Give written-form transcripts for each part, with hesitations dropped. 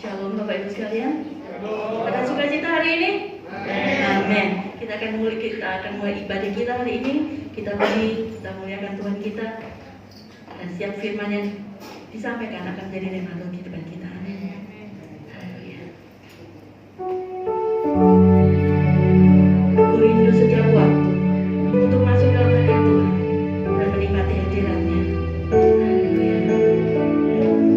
Shalom Bapak Ibu sekalian. Kita akan sukacita hari ini. Amin. Kita akan mulai ibadah kita hari ini. Kita muliakan Tuhan kita. Dan setiap firman yang disampaikan akan menjadi rema kehidupan kita. Amin. Haleluya. Ku rindu setiap waktu untuk masuk dalam hadirat Tuhan dan menikmati hadirat-Nya. Haleluya. Ku rindu setiap waktu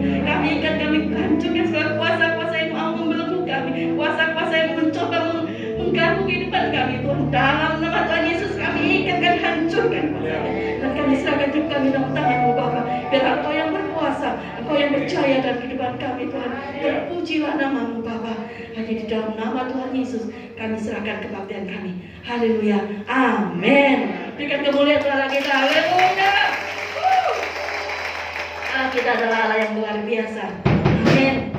Kami ikat, kami hancurkan segala kuasa-kuasa yang mau membelenggu kami, kuasa-kuasa yang mencoba mengganggu kehidupan kami Tuhan. Dalam nama Tuhan Yesus kami ikat, kami hancurkan kuasanya. Dan kami serahkan hidup kami dalam tangan-Mu Bapa. Biar Engkau yang berkuasa, Engkau yang berjaya dalam kehidupan kami Tuhan. Terpujilah nama-Mu Bapa. Hanya di dalam nama Tuhan Yesus kami serahkan kebaktian kami. Haleluya. Amin. Berikan kemuliaan Tuhan kita. Haleluya. Kita adalah Allah yang luar biasa. Amin.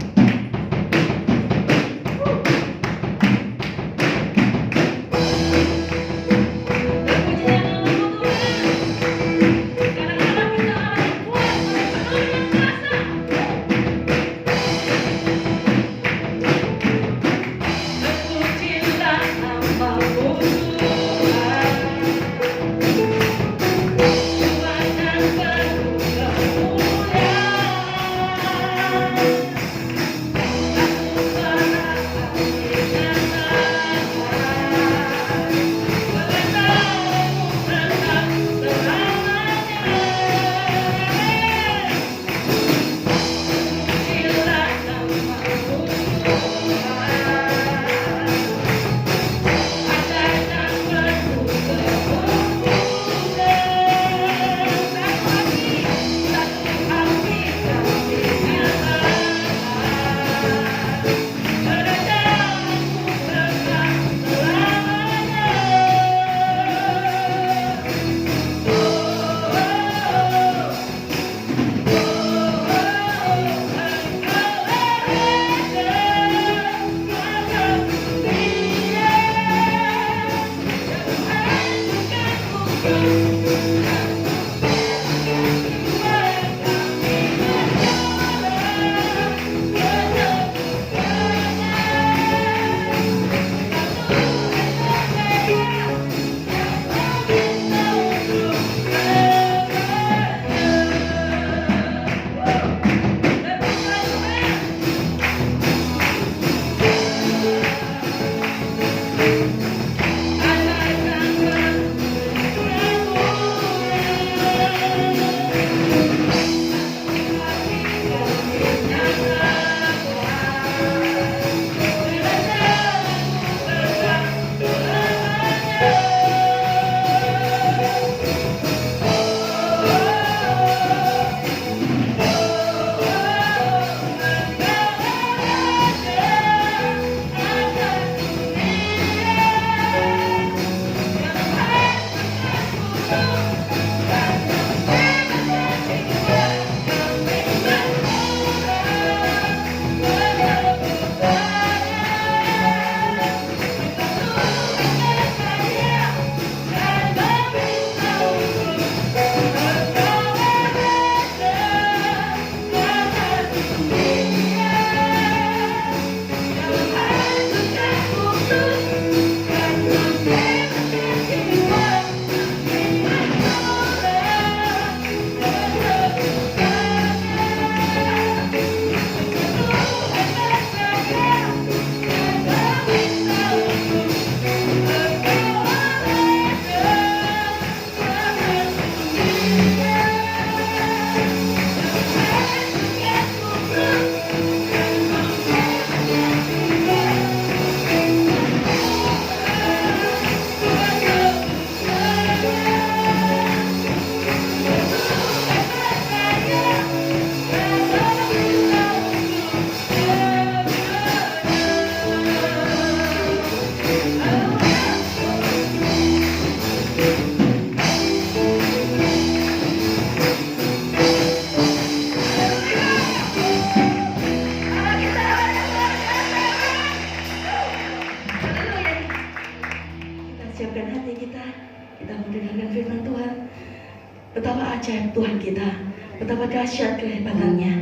Betapa ajaib Tuhan kita, betapa dahsyat kehebatannya.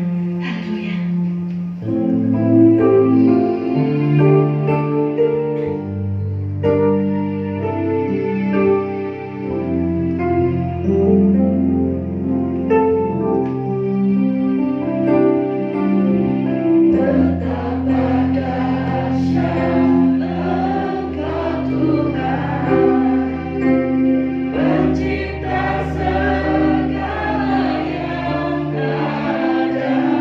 Haleluya. Pencipta segala yang ada.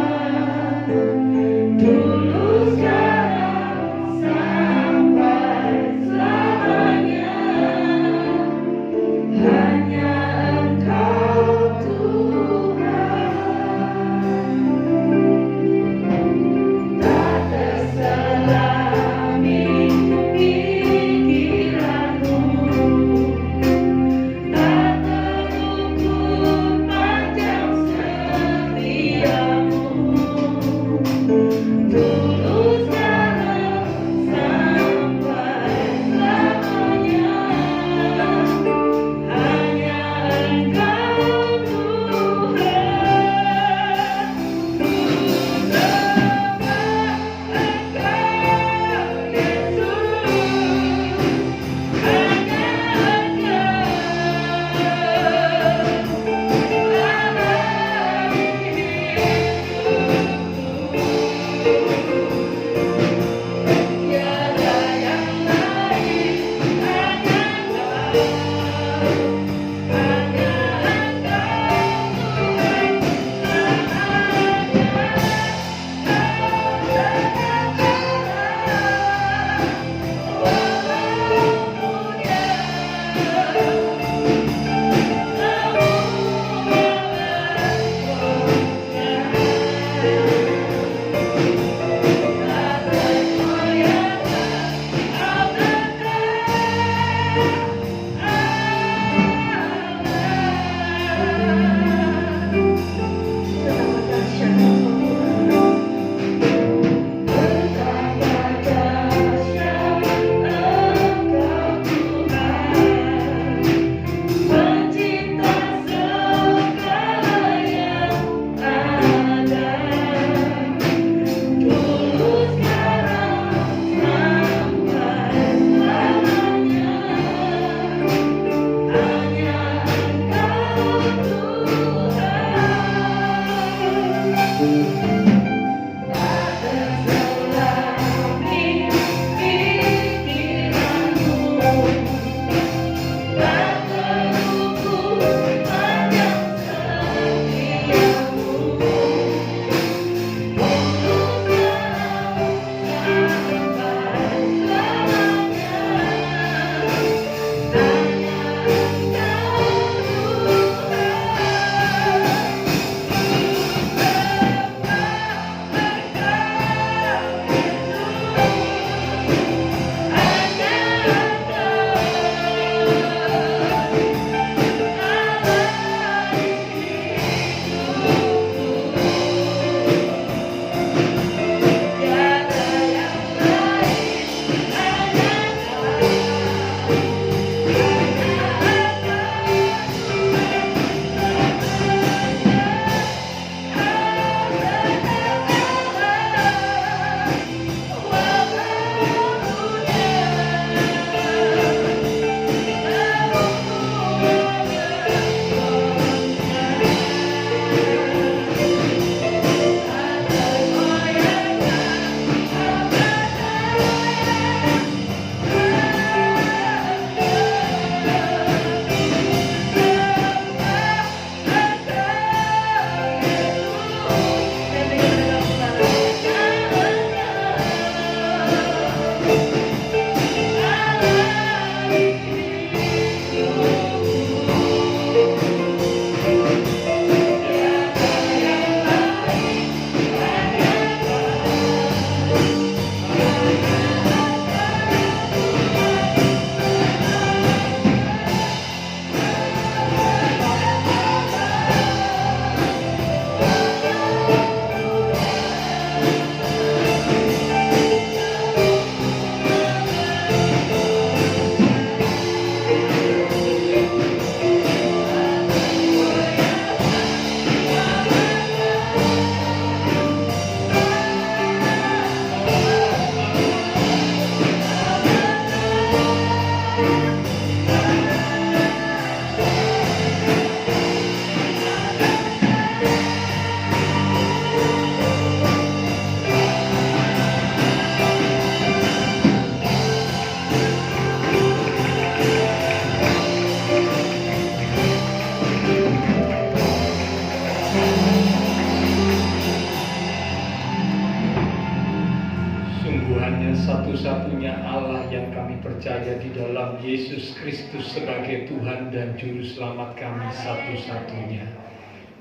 satu-satunya Allah yang kami percaya di dalam Yesus Kristus sebagai Tuhan dan Juru Selamat kami satu-satunya.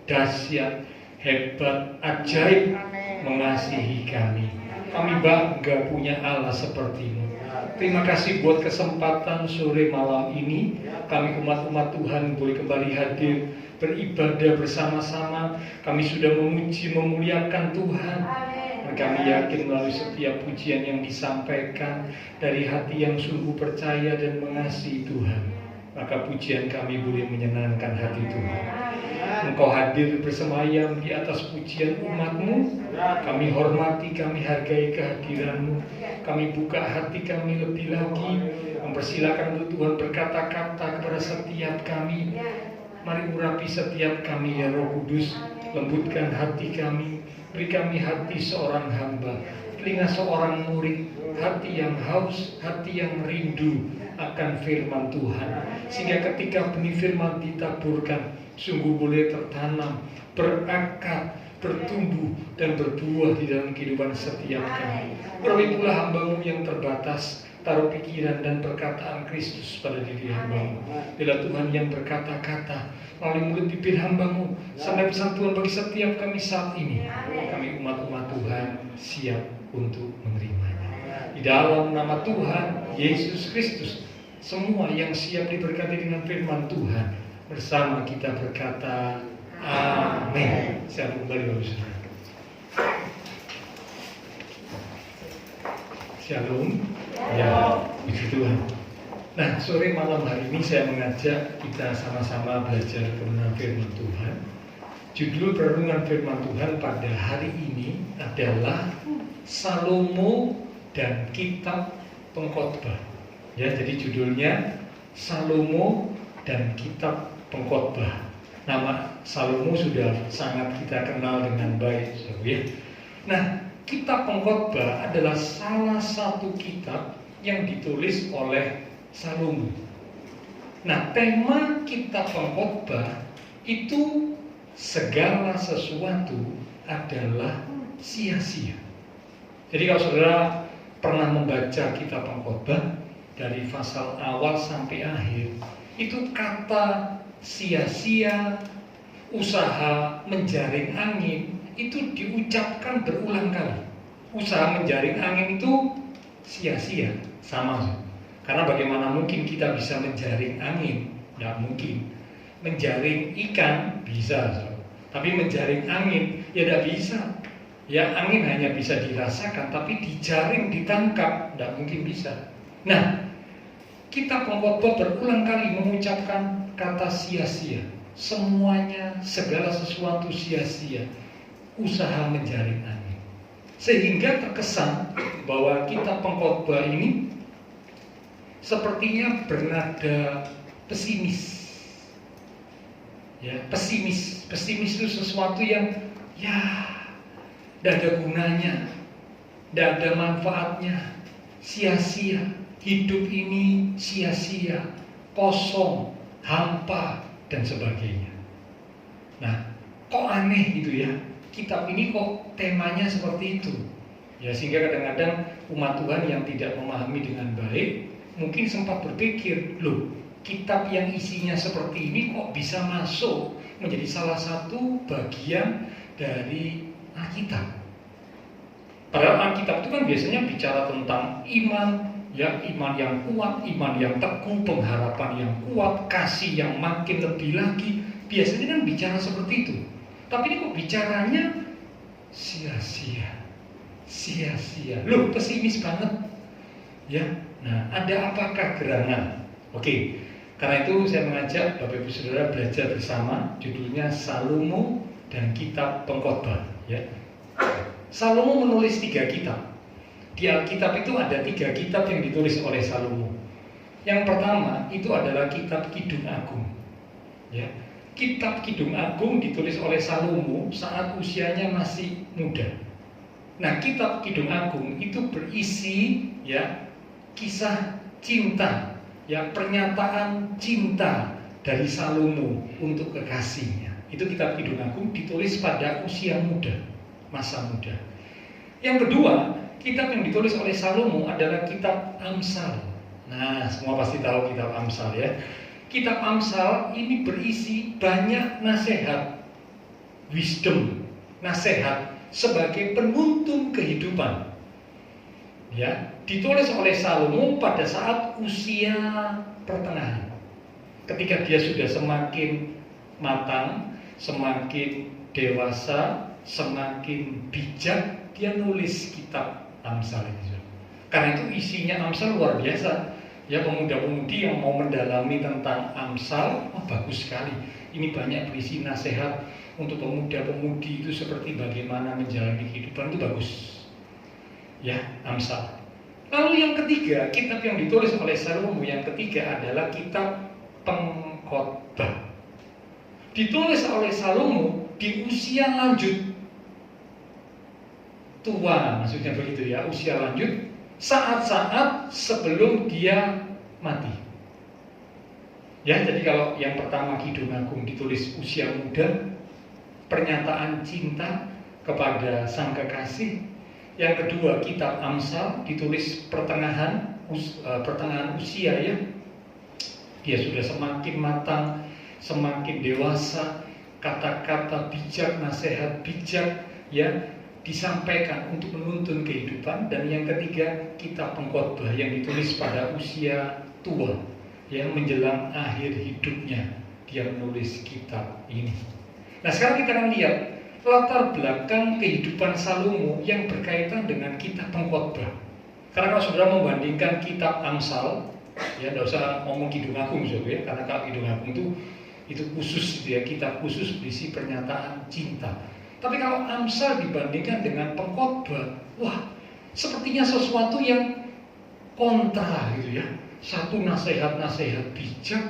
Dahsyat, hebat, ajaib, mengasihi kami. Kami bangga punya Allah seperti-Mu. Terima kasih buat kesempatan sore malam ini. Kami umat-umat Tuhan boleh kembali hadir beribadah bersama-sama. Kami sudah memuji, memuliakan Tuhan. Dan kami yakin melalui setiap pujian yang disampaikan dari hati yang sungguh percaya dan mengasihi Tuhan, maka pujian kami boleh menyenangkan hati Tuhan. Engkau hadir bersemayam di atas pujian umat-Mu. Kami hormati, kami hargai kehadiran-Mu. Kami buka hati kami lebih lagi, mempersilakan untuk Tuhan berkata-kata kepada setiap kami. Mari urapi setiap kami ya Roh Kudus. Lembutkan hati kami. Beri kami hati seorang hamba, telinga seorang murid, hati yang haus, hati yang rindu akan firman Tuhan. Sehingga ketika benih firman ditaburkan, sungguh boleh tertanam, berakar, bertumbuh, dan berbuah di dalam kehidupan setiap kami. Urapi pula hamba-Mu yang terbatas, taruh pikiran dan perkataan Kristus pada diri hamba-Mu. Bila Tuhan yang berkata-kata melalui mulut bibir hamba-Mu, sampai pesan Tuhan bagi setiap kami saat ini. Kami umat-umat Tuhan siap untuk menerimanya. Di dalam nama Tuhan Yesus Kristus, semua yang siap diberkati dengan firman Tuhan, bersama kita berkata amin. Saya kembali Bapak Saudara. Shalom. Ya, puji Tuhan. Nah, sore malam hari ini saya mengajak kita sama-sama belajar kebenaran firman Tuhan. Judul perenungan firman Tuhan pada hari ini adalah Salomo dan Kitab Pengkhotbah. Ya, jadi judulnya Salomo dan Kitab Pengkhotbah. Nama Salomo sudah sangat kita kenal dengan baik, ya. Nah, Kitab Pengkhotbah adalah salah satu kitab yang ditulis oleh Salomo. Nah, tema Kitab Pengkhotbah itu segala sesuatu adalah sia-sia. Jadi kalau saudara pernah membaca Kitab Pengkhotbah dari pasal awal sampai akhir, itu kata sia-sia, usaha menjaring angin itu diucapkan berulang kali. Usaha menjaring angin itu sia-sia, sama. Karena bagaimana mungkin kita bisa menjaring angin? Tidak mungkin. Menjaring ikan bisa, tapi menjaring angin ya tidak bisa. Ya, angin hanya bisa dirasakan, tapi dijaring, ditangkap, tidak mungkin bisa. Nah, Kitab Pengkhotbah berulang kali mengucapkan kata sia-sia. Semuanya, segala sesuatu sia-sia. Usaha menjaring angin. Sehingga terkesan bahwa Kitab Pengkhotbah ini sepertinya bernada pesimis. Ya, pesimis. Pesimis itu sesuatu yang tidak ada gunanya, tidak ada manfaatnya, sia-sia. Hidup ini sia-sia, kosong, hampa, dan sebagainya. Nah, kok aneh gitu ya? Kitab ini kok temanya seperti itu? Ya, sehingga kadang-kadang umat Tuhan yang tidak memahami dengan baik mungkin sempat berpikir, loh, kitab yang isinya seperti ini kok bisa masuk menjadi salah satu bagian dari Alkitab? Padahal Alkitab itu kan biasanya bicara tentang iman, ya, iman yang kuat, iman yang teguh, pengharapan yang kuat, kasih yang makin lebih lagi. Biasanya kan bicara seperti itu. Tapi ini kok bicaranya sia-sia, sia-sia. Loh, pesimis banget. Ya, nah, ada apakah gerangan? Oke, karena itu saya mengajak Bapak Ibu Saudara belajar bersama. Judulnya Salomo dan Kitab Pengkhotbah. Ya, Salomo menulis 3 kitab. Di Alkitab itu ada 3 kitab yang ditulis oleh Salomo. Yang pertama itu adalah Kitab Kidung Agung. Ya, Kitab Kidung Agung ditulis oleh Salomo saat usianya masih muda. Nah, Kitab Kidung Agung itu berisi ya kisah cinta, ya pernyataan cinta dari Salomo untuk kekasihnya. Itu Kitab Kidung Agung ditulis pada usia muda, masa muda. Yang kedua, kitab yang ditulis oleh Salomo adalah kitab Amsal. Nah, semua pasti tahu kitab Amsal ya. Kitab Amsal ini berisi banyak nasihat, wisdom, nasihat sebagai penuntun kehidupan. Ya, ditulis oleh Salomo pada saat usia pertengahan. Ketika dia sudah semakin matang, semakin dewasa, semakin bijak, dia nulis kitab Amsal itu. Karena itu isinya Amsal luar biasa. Ya, pemuda-pemudi yang mau mendalami tentang Amsal, bagus sekali. Ini banyak berisi nasihat untuk pemuda-pemudi itu seperti bagaimana menjalani kehidupan, itu bagus. Ya, Amsal. Lalu yang ketiga, kitab yang ditulis oleh Salomo yang ketiga adalah kitab Pengkhotbah. Ditulis oleh Salomo di usia lanjut tua, maksudnya begitu ya, usia lanjut, saat-saat sebelum dia mati. Ya, jadi kalau yang pertama Kidung Agung ditulis usia muda, pernyataan cinta kepada sang kekasih. Yang kedua kitab Amsal ditulis pertengahan usia ya. Dia sudah semakin matang, semakin dewasa, kata-kata bijak, nasihat bijak ya disampaikan untuk menuntun kehidupan. Dan yang ketiga kitab Pengkhotbah yang ditulis pada usia tua yang menjelang akhir hidupnya, dia menulis kitab ini. Nah, sekarang kita akan lihat latar belakang kehidupan Salomo yang berkaitan dengan kitab Pengkhotbah. Karena kalau saudara membandingkan kitab Amsal, ya tidak usah ngomong Kidung Agung ya, karena kalau Kidung Agung itu khusus ya, kitab khusus berisi pernyataan cinta. Tapi kalau Amsal dibandingkan dengan Pengkhotbah, wah, sepertinya sesuatu yang kontra gitu ya. Satu nasihat-nasihat bijak,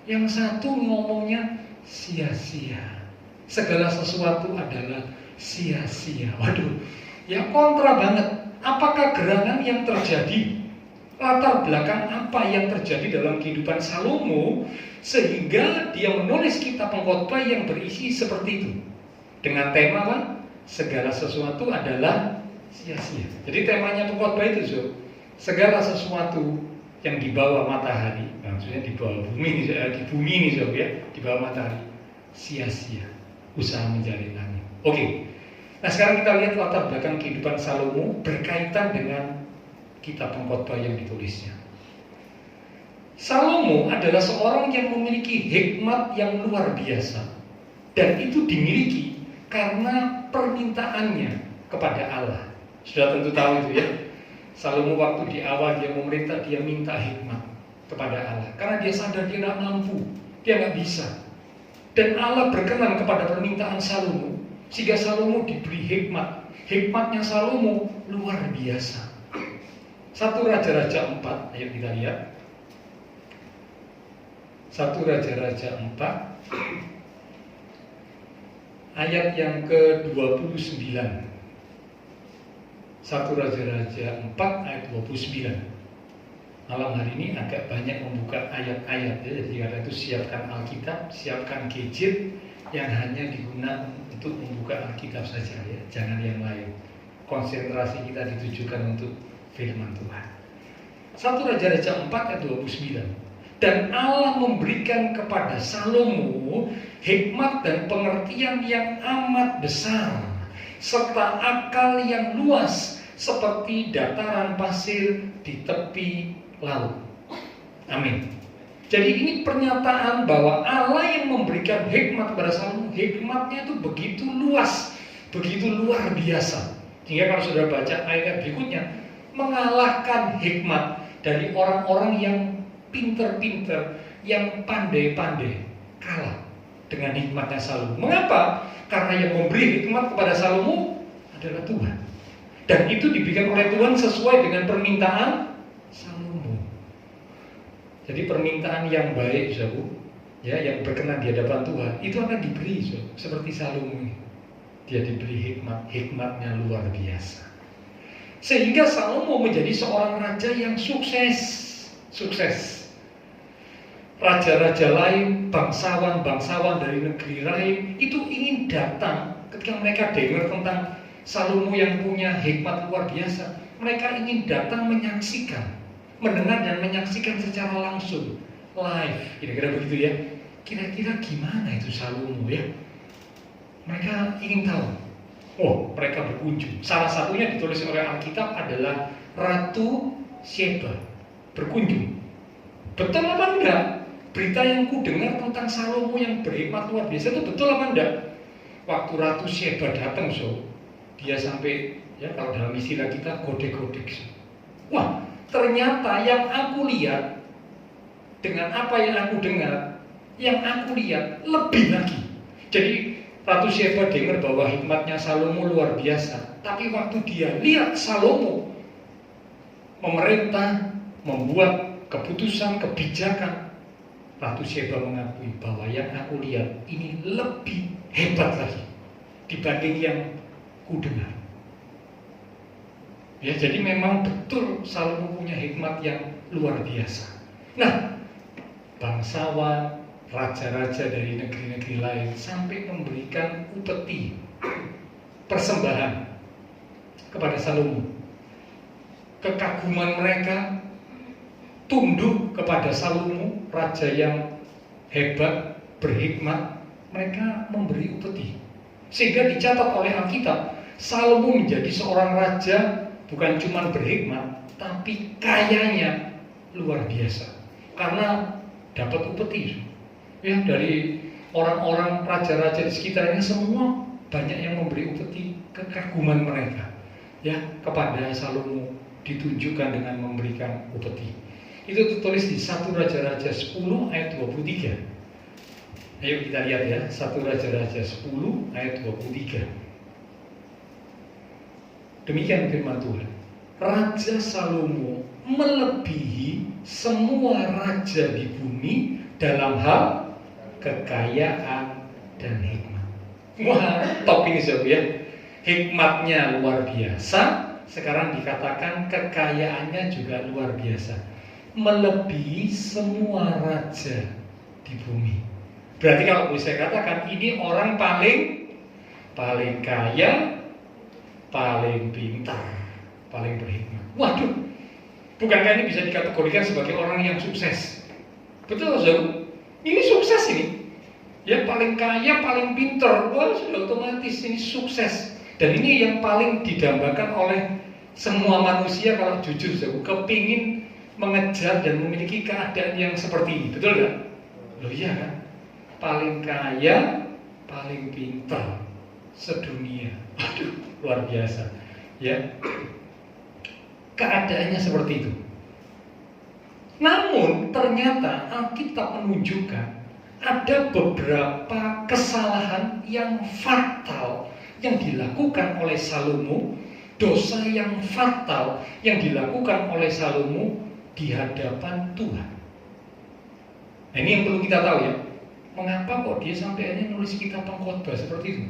yang satu ngomongnya sia-sia. Segala sesuatu adalah sia-sia. Waduh, ya kontra banget. Apakah gerangan yang terjadi? Latar belakang apa yang terjadi dalam kehidupan Salomo sehingga dia menulis kitab Pengkhotbah yang berisi seperti itu? Dengan tema apa? Segala sesuatu adalah sia-sia. Jadi temanya Pengkhotbah itu, so, segala sesuatu yang di bawah matahari, maksudnya di bawah bumi ini, so, ya, di bawah matahari, sia-sia usaha mencari langit. Oke. Nah, sekarang kita lihat latar belakang kehidupan Salomo berkaitan dengan kitab Pengkhotbah yang ditulisnya. Salomo adalah seorang yang memiliki hikmat yang luar biasa, dan itu dimiliki karena permintaannya kepada Allah. Sudah tentu tahu itu ya. Salomo waktu di awal dia memerintah, dia minta hikmat kepada Allah karena dia sadar dia tidak mampu, dia nggak bisa. Dan Allah berkenan kepada permintaan Salomo sehingga Salomo diberi hikmat. Hikmatnya Salomo luar biasa. 1 Raja-Raja 4, ayo kita lihat. 1 Raja-Raja 4 ayat yang ke-29. 1 Raja-Raja 4 ayat 29. Malam hari ini agak banyak membuka ayat-ayat ya. Jadi karena itu siapkan Alkitab, siapkan gadget yang hanya digunakan untuk membuka Alkitab saja ya, jangan yang lain. Konsentrasi kita ditujukan untuk firman Tuhan. 1 Raja-Raja 4 ayat 29. Dan Allah memberikan kepada Salomo hikmat dan pengertian yang amat besar, serta akal yang luas seperti dataran pasir di tepi laut. Amin. Jadi ini pernyataan bahwa Allah yang memberikan hikmat kepada Salomo, hikmatnya itu begitu luas, begitu luar biasa. Sehingga kalau sudah baca ayat berikutnya, mengalahkan hikmat dari orang-orang yang pinter-pinter, yang pandai-pandai, kalah dengan hikmatnya Salomo. Mengapa? Karena yang memberi hikmat kepada Salomo adalah Tuhan. Dan itu diberikan oleh Tuhan sesuai dengan permintaan Salomo. Jadi permintaan yang baik, saudara, ya, yang berkenan di hadapan Tuhan, itu akan diberi, saudara. Seperti Salomo ini. Dia diberi hikmat, hikmatnya luar biasa. Sehingga Salomo menjadi seorang raja yang sukses. Raja-raja lain, bangsawan-bangsawan dari negeri lain itu ingin datang ketika mereka dengar tentang Salomo yang punya hikmat luar biasa. mereka ingin datang menyaksikan, mendengar dan menyaksikan secara langsung, live, kira-kira begitu ya. Kira-kira gimana itu Salomo ya? Mereka ingin tahu. Oh, mereka berkunjung. Salah satunya ditulis oleh Alkitab adalah Ratu Sheba berkunjung. Betul apa enggak? Berita yang ku dengar tentang Salomo yang berhikmat luar biasa itu betul apa enggak? Waktu Ratu Sheba datang, dia sampai, ya kalau dalam istilah kita, godek-godek. Wah, ternyata yang aku lihat dengan apa yang aku dengar, yang aku lihat lebih lagi. Jadi Ratu Sheba dengar bahwa hikmatnya Salomo luar biasa, tapi waktu dia lihat Salomo memerintah, membuat keputusan, kebijakan, Ratu Sheba mengakui bahwa yang aku lihat ini lebih hebat lagi dibanding yang ku dengar. Ya, jadi memang betul Salomo punya hikmat yang luar biasa. Nah, bangsawan, raja-raja dari negeri-negeri lain sampai memberikan upeti, persembahan kepada Salomo. Kekaguman mereka tunduk kepada Salomo, raja yang hebat, berhikmat. Mereka memberi upeti, sehingga dicatat oleh Alkitab, Salomo menjadi seorang raja bukan cuma berhikmat, tapi kayanya luar biasa karena dapat upeti. Ya, dari orang-orang raja-raja di sekitarnya semua banyak yang memberi upeti kekaguman mereka ya kepada Salomo, ditunjukkan dengan memberikan upeti. Itu tertulis di 1 Raja-Raja 10 ayat 23. Ayo kita lihat ya, 1 Raja-Raja 10 ayat 23. Demikian firman Tuhan. Raja Salomo melebihi semua raja di bumi dalam hal kekayaan dan hikmat. Wah, top ini ya. Hikmatnya luar biasa. Sekarang dikatakan kekayaannya juga luar biasa, melebihi semua raja di bumi. Berarti kalau boleh saya katakan, ini orang paling kaya, paling pintar, paling berhikmat. Waduh, bukankah ini bisa dikategorikan sebagai orang yang sukses? Betul, Saudara? Ini sukses ini. Ya, paling kaya, paling pintar. Wah, sudah otomatis ini sukses. Dan ini yang paling didambakan oleh semua manusia kalau jujur, kepingin mengejar dan memiliki keadaan yang seperti ini. Betul nggak? Loh iya kan? Paling kaya, paling pintar sedunia. Aduh, luar biasa. Ya, keadaannya seperti itu. Namun ternyata Alkitab menunjukkan ada beberapa kesalahan yang fatal yang dilakukan oleh Salomo, dosa yang fatal yang dilakukan oleh Salomo di hadapan Tuhan. Nah, ini yang perlu kita tahu ya. Mengapa kok dia sampai hanya nulis kitab pengkhotbah seperti itu?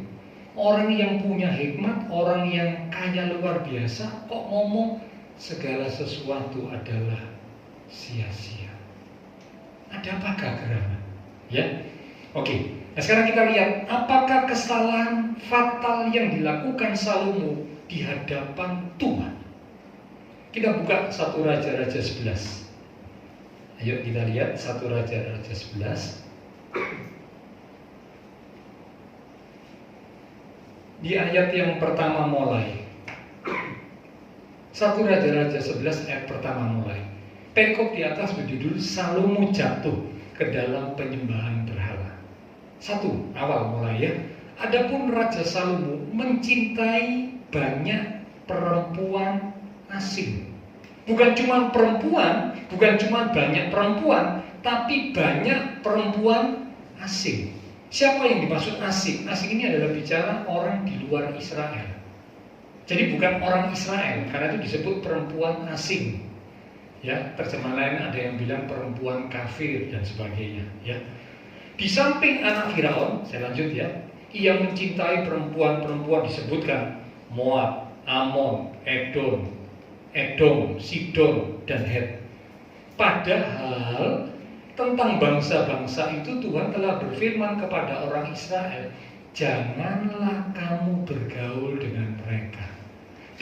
Orang yang punya hikmat, orang yang kaya luar biasa, kok ngomong segala sesuatu adalah sia-sia. Ada apakah gerangan? Ya, oke. Nah, sekarang kita lihat apakah kesalahan fatal yang dilakukan Salomo di hadapan Tuhan. Kita buka 1 Raja-Raja 11. Ayo kita lihat 1 Raja-Raja 11. Di ayat yang pertama mulai. 1 Raja-Raja 11 ayat pertama mulai. Perikop di atas berjudul Salomo jatuh ke dalam penyembahan berhala. 1 awal mulai ya. Adapun Raja Salomo mencintai banyak perempuan asing. Bukan cuma perempuan, bukan cuma banyak perempuan, tapi banyak perempuan asing. Siapa yang dimaksud asing? Asing ini adalah bicara orang di luar Israel. Jadi bukan orang Israel, karena itu disebut perempuan asing. Ya, terjemahan lain ada yang bilang perempuan kafir dan sebagainya. Ya, di samping anak Firaun, saya lanjut ya, ia mencintai perempuan-perempuan disebutkan Moab, Amon, Edom, Sidon, dan Het. Padahal tentang bangsa-bangsa itu Tuhan telah berfirman kepada orang Israel, janganlah kamu bergaul dengan mereka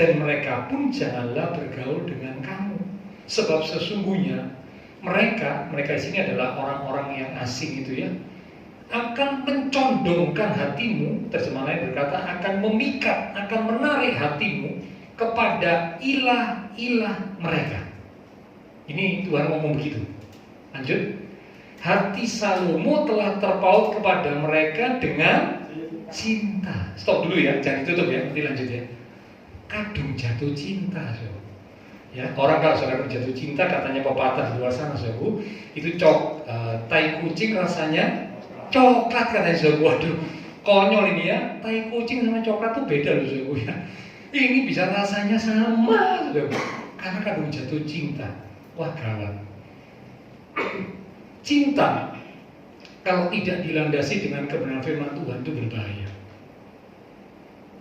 dan mereka pun janganlah bergaul dengan kamu. Sebab sesungguhnya mereka di sini adalah orang-orang yang asing itu ya, akan mencondongkan hatimu, terjemahan lain berkata akan memikat, akan menarik hatimu kepada ilah-ilah mereka. Ini Tuhan ngomong begitu. Lanjut. Hati Salomo telah terpaut kepada mereka dengan cinta. Stop dulu ya, jangan ditutup ya, nanti lanjut ya. Kadung jatuh cinta, so. Ya, orang kalau saudara jatuh cinta katanya pepatah di luar sana, so, itu tai kucing rasanya coklat katanya, so. Waduh, konyol ini ya. Tai kucing sama coklat tuh beda loh, so, ya. Ini bisa rasanya sama, so. Karena kadung jatuh cinta. Wah, gawat. Cinta kalau tidak dilandasi dengan kebenaran firman Tuhan itu berbahaya.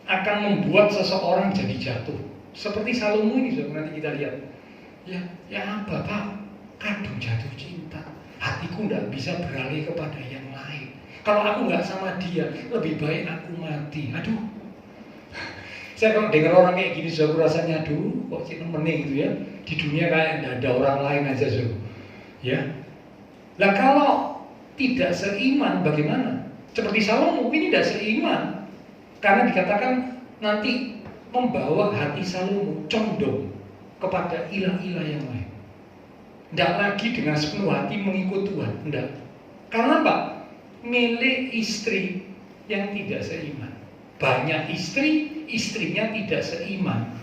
Akan membuat seseorang jadi jatuh. Seperti Salomo ini, nanti kita lihat. Ya Bapak, kadung jatuh cinta. Hatiku tidak bisa beralih kepada yang lain. Kalau aku nggak sama dia, lebih baik aku mati. Aduh. Saya kalau dengar orang kayak gini, saya rasanya aduh, kok sih nemenin gitu ya. Di dunia kayak tidak ada orang lain aja, so. Ya. Nah kalau tidak seiman bagaimana? Seperti Salomo ini tidak seiman. Karena dikatakan nanti membawa hati Salomo condong kepada ilah-ilah yang lain. Tidak lagi dengan sepenuh hati mengikut Tuhan. Tidak. Karena apa? Milik istri yang tidak seiman. Banyak istri, istrinya tidak seiman.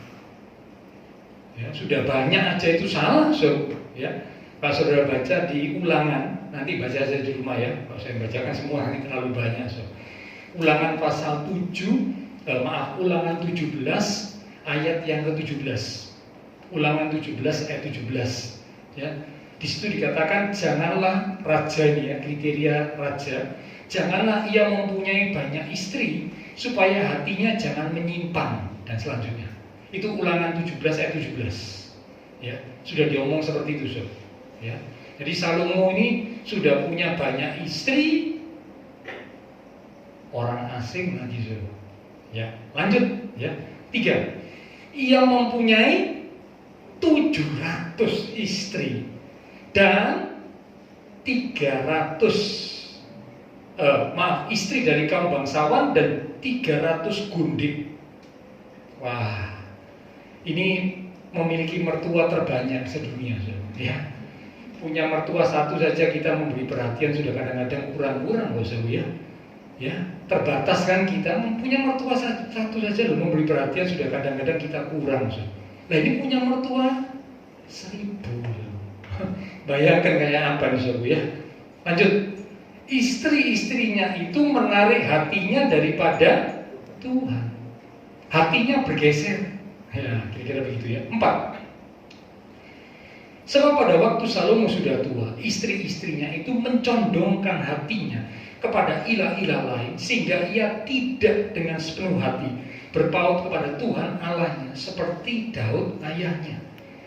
Ya, sudah banyak aja itu salah, so. Ya. Kalau saudara baca di Ulangan, nanti baca saja di rumah ya. Kalau saya bacakan semua nanti terlalu banyak. So. Ulangan pasal 7, Ulangan 17 ayat yang ke-17. Ulangan 17 ayat 17. Ya. Di situ dikatakan janganlah raja ini ya, kriteria raja, janganlah ia mempunyai banyak istri supaya hatinya jangan menyimpang dan selanjutnya. Itu Ulangan 17 ayat 17. Ya, sudah diomong seperti itu, so. Ya. Jadi Salomo ini sudah punya banyak istri, orang asing lagi, so. Ya, lanjut ya. 3. Ia mempunyai 700 istri dan 300 istri dari kaum bangsawan dan 300 gundik. Wah, ini memiliki mertua terbanyak sedunia, so. Ya. Punya mertua satu saja kita memberi perhatian sudah kadang-kadang kurang-kurang loh, so, ya. Ya, terbatas kan kita punya mertua satu saja loh, memberi perhatian sudah kadang-kadang kita kurang, so. Nah ini punya mertua 1000. Bayangkan kayak apa nih, so, ya. Lanjut. Istri-istrinya itu menarik hatinya daripada Tuhan. Hatinya bergeser. Ya, kira-kira begitu ya. 4. Sebab pada waktu Salomo sudah tua, istri-istrinya itu mencondongkan hatinya kepada ilah-ilah lain, sehingga ia tidak dengan sepenuh hati berpaut kepada Tuhan Allahnya seperti Daud ayahnya.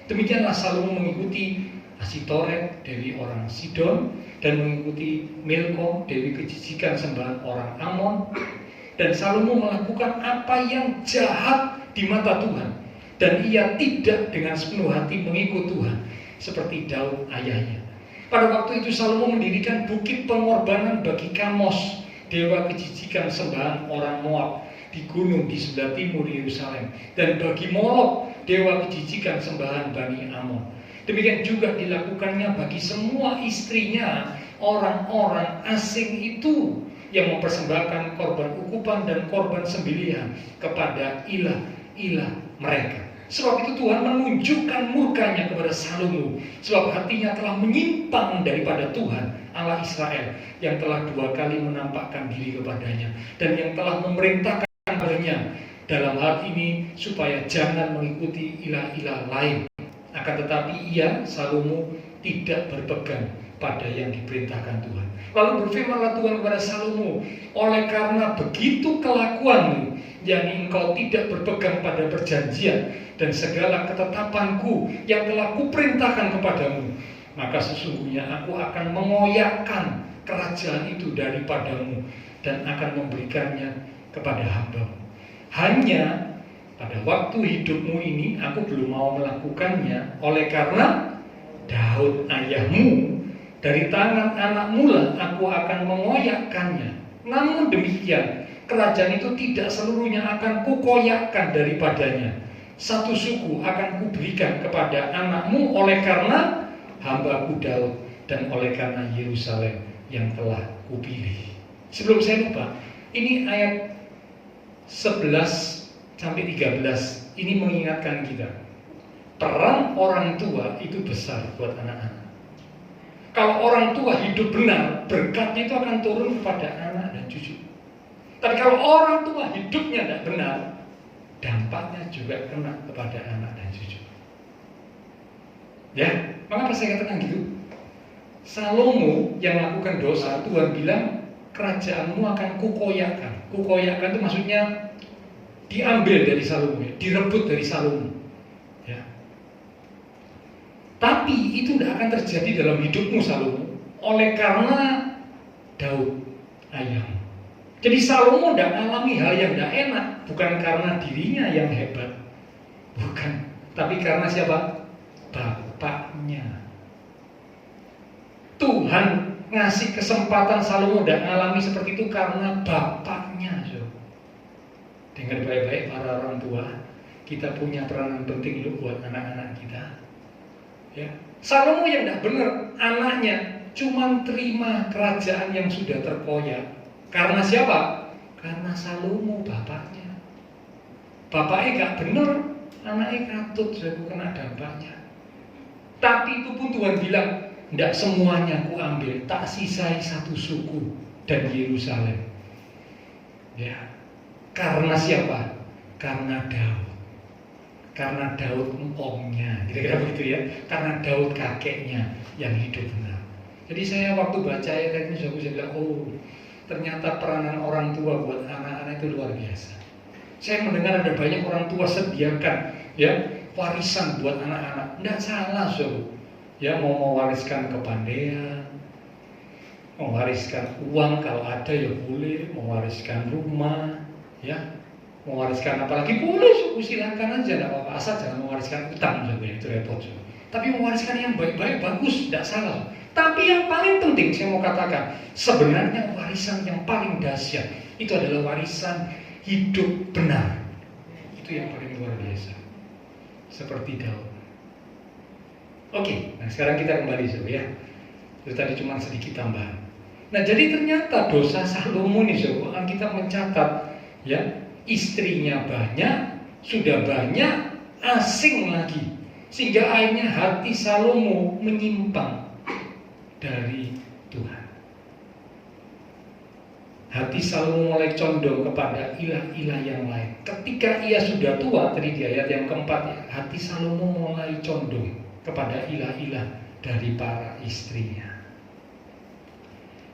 Demikianlah Salomo mengikuti Asitoret, dewi orang Sidon, dan mengikuti Milkom, dewi kejijikan sembahan orang Amon. Dan Salomo melakukan apa yang jahat di mata Tuhan, dan ia tidak dengan sepenuh hati mengikut Tuhan seperti Daud ayahnya. Pada waktu itu Salomo mendirikan bukit pengorbanan bagi Kamos, dewa kejijikan sembahan orang Moab, di gunung di sebelah timur Yerusalem, dan bagi Molok, dewa kejijikan sembahan Bani Amon. Demikian juga dilakukannya bagi semua istrinya, orang-orang asing itu yang mempersembahkan korban ukupan dan korban sembelihan kepada ilah-ilah mereka. Sebab itu Tuhan menunjukkan murkanya kepada Salomo, sebab hatinya telah menyimpang daripada Tuhan Allah Israel, yang telah 2 kali menampakkan diri kepadanya dan yang telah memerintahkan kepadanya dalam hal ini supaya jangan mengikuti ilah-ilah lain. Akan tetapi ia, Salomo, tidak berpegang pada yang diperintahkan Tuhan. Lalu berfirmanlah Tuhan kepada Salomo, oleh karena begitu kelakuanmu, yakni engkau tidak berpegang pada perjanjian dan segala ketetapanku yang telah kuperintahkan kepadamu, maka sesungguhnya aku akan mengoyakkan kerajaan itu daripadamu dan akan memberikannya kepada hambamu. Hanya pada waktu hidupmu ini aku belum mau melakukannya, oleh karena Daud ayahmu, dari tangan anakmu lah aku akan mengoyakkannya. Namun demikian, kerajaan itu tidak seluruhnya akan kukoyakkan daripadanya. Satu suku akan kuberikan kepada anakmu oleh karena hambaku Daud dan oleh karena Yerusalem yang telah kupilih. Sebelum saya lupa, ini ayat 11 sampai 13 ini mengingatkan kita, peran orang tua itu besar buat anak-anak. Kalau orang tua hidup benar, berkatnya itu akan turun kepada anak dan cucu. Tapi kalau orang tua hidupnya tidak benar, dampaknya juga kena kepada anak dan cucu. Ya, mengapa saya katakan gitu? Salomo yang melakukan dosa, Tuhan bilang kerajaanmu akan kukoyakkan. Kukoyakkan itu maksudnya diambil dari Salomo, direbut dari Salomo. Ya. Tapi itu tidak akan terjadi dalam hidupmu Salomo, oleh karena Daud ayahmu. Jadi Salomo tidak mengalami hal yang tidak enak, bukan karena dirinya yang hebat, bukan, tapi karena siapa? Bapaknya. Tuhan ngasih kesempatan Salomo tidak mengalami seperti itu karena bapaknya. Dengar baik-baik para orang tua, kita punya peranan penting loh buat anak-anak kita. Ya. Salomo yang tidak benar, anaknya cuma terima kerajaan yang sudah terkoyak. Karena siapa? Karena Salomo bapaknya. Bapaknya gak benar, anaknya katut, sudah kena dampaknya. Tapi itu pun Tuhan bilang, tidak semuanya ku ambil, tak sisai satu suku dan Yerusalem. Ya, karena siapa? Karena Daud. Karena Daud empongnya, kira-kira begitu ya. Karena Daud kakeknya yang hidup benar. Jadi saya waktu baca ayat ini saya bilang, oh, ternyata peranan orang tua buat anak-anak itu luar biasa. Saya mendengar ada banyak orang tua sediakan ya warisan buat anak-anak. Tidak salah, ya, mau mewariskan kepandaian, mewariskan uang kalau ada ya boleh, mewariskan rumah, ya, mewariskan apalagi boleh, silakan aja, tidak apa-apa, asal jangan mewariskan utang, itu repot. Tapi mewariskan yang baik-baik bagus, tidak salah. Tapi yang paling penting saya mau katakan, sebenarnya warisan yang paling dahsyat itu adalah warisan hidup benar. Itu yang paling luar biasa. Seperti Daud. Oke, nah sekarang kita kembali ya. Itu tadi cuma sedikit tambahan. Nah, jadi ternyata dosa Salomo nih, kita mencatat ya, istrinya banyak, sudah banyak, asing lagi. Sehingga akhirnya hati Salomo menyimpang dari Tuhan. Hati Salomo mulai condong kepada ilah-ilah yang lain. Ketika ia sudah tua, tadi di ayat yang keempat ya, hati Salomo mulai condong kepada ilah-ilah dari para istrinya.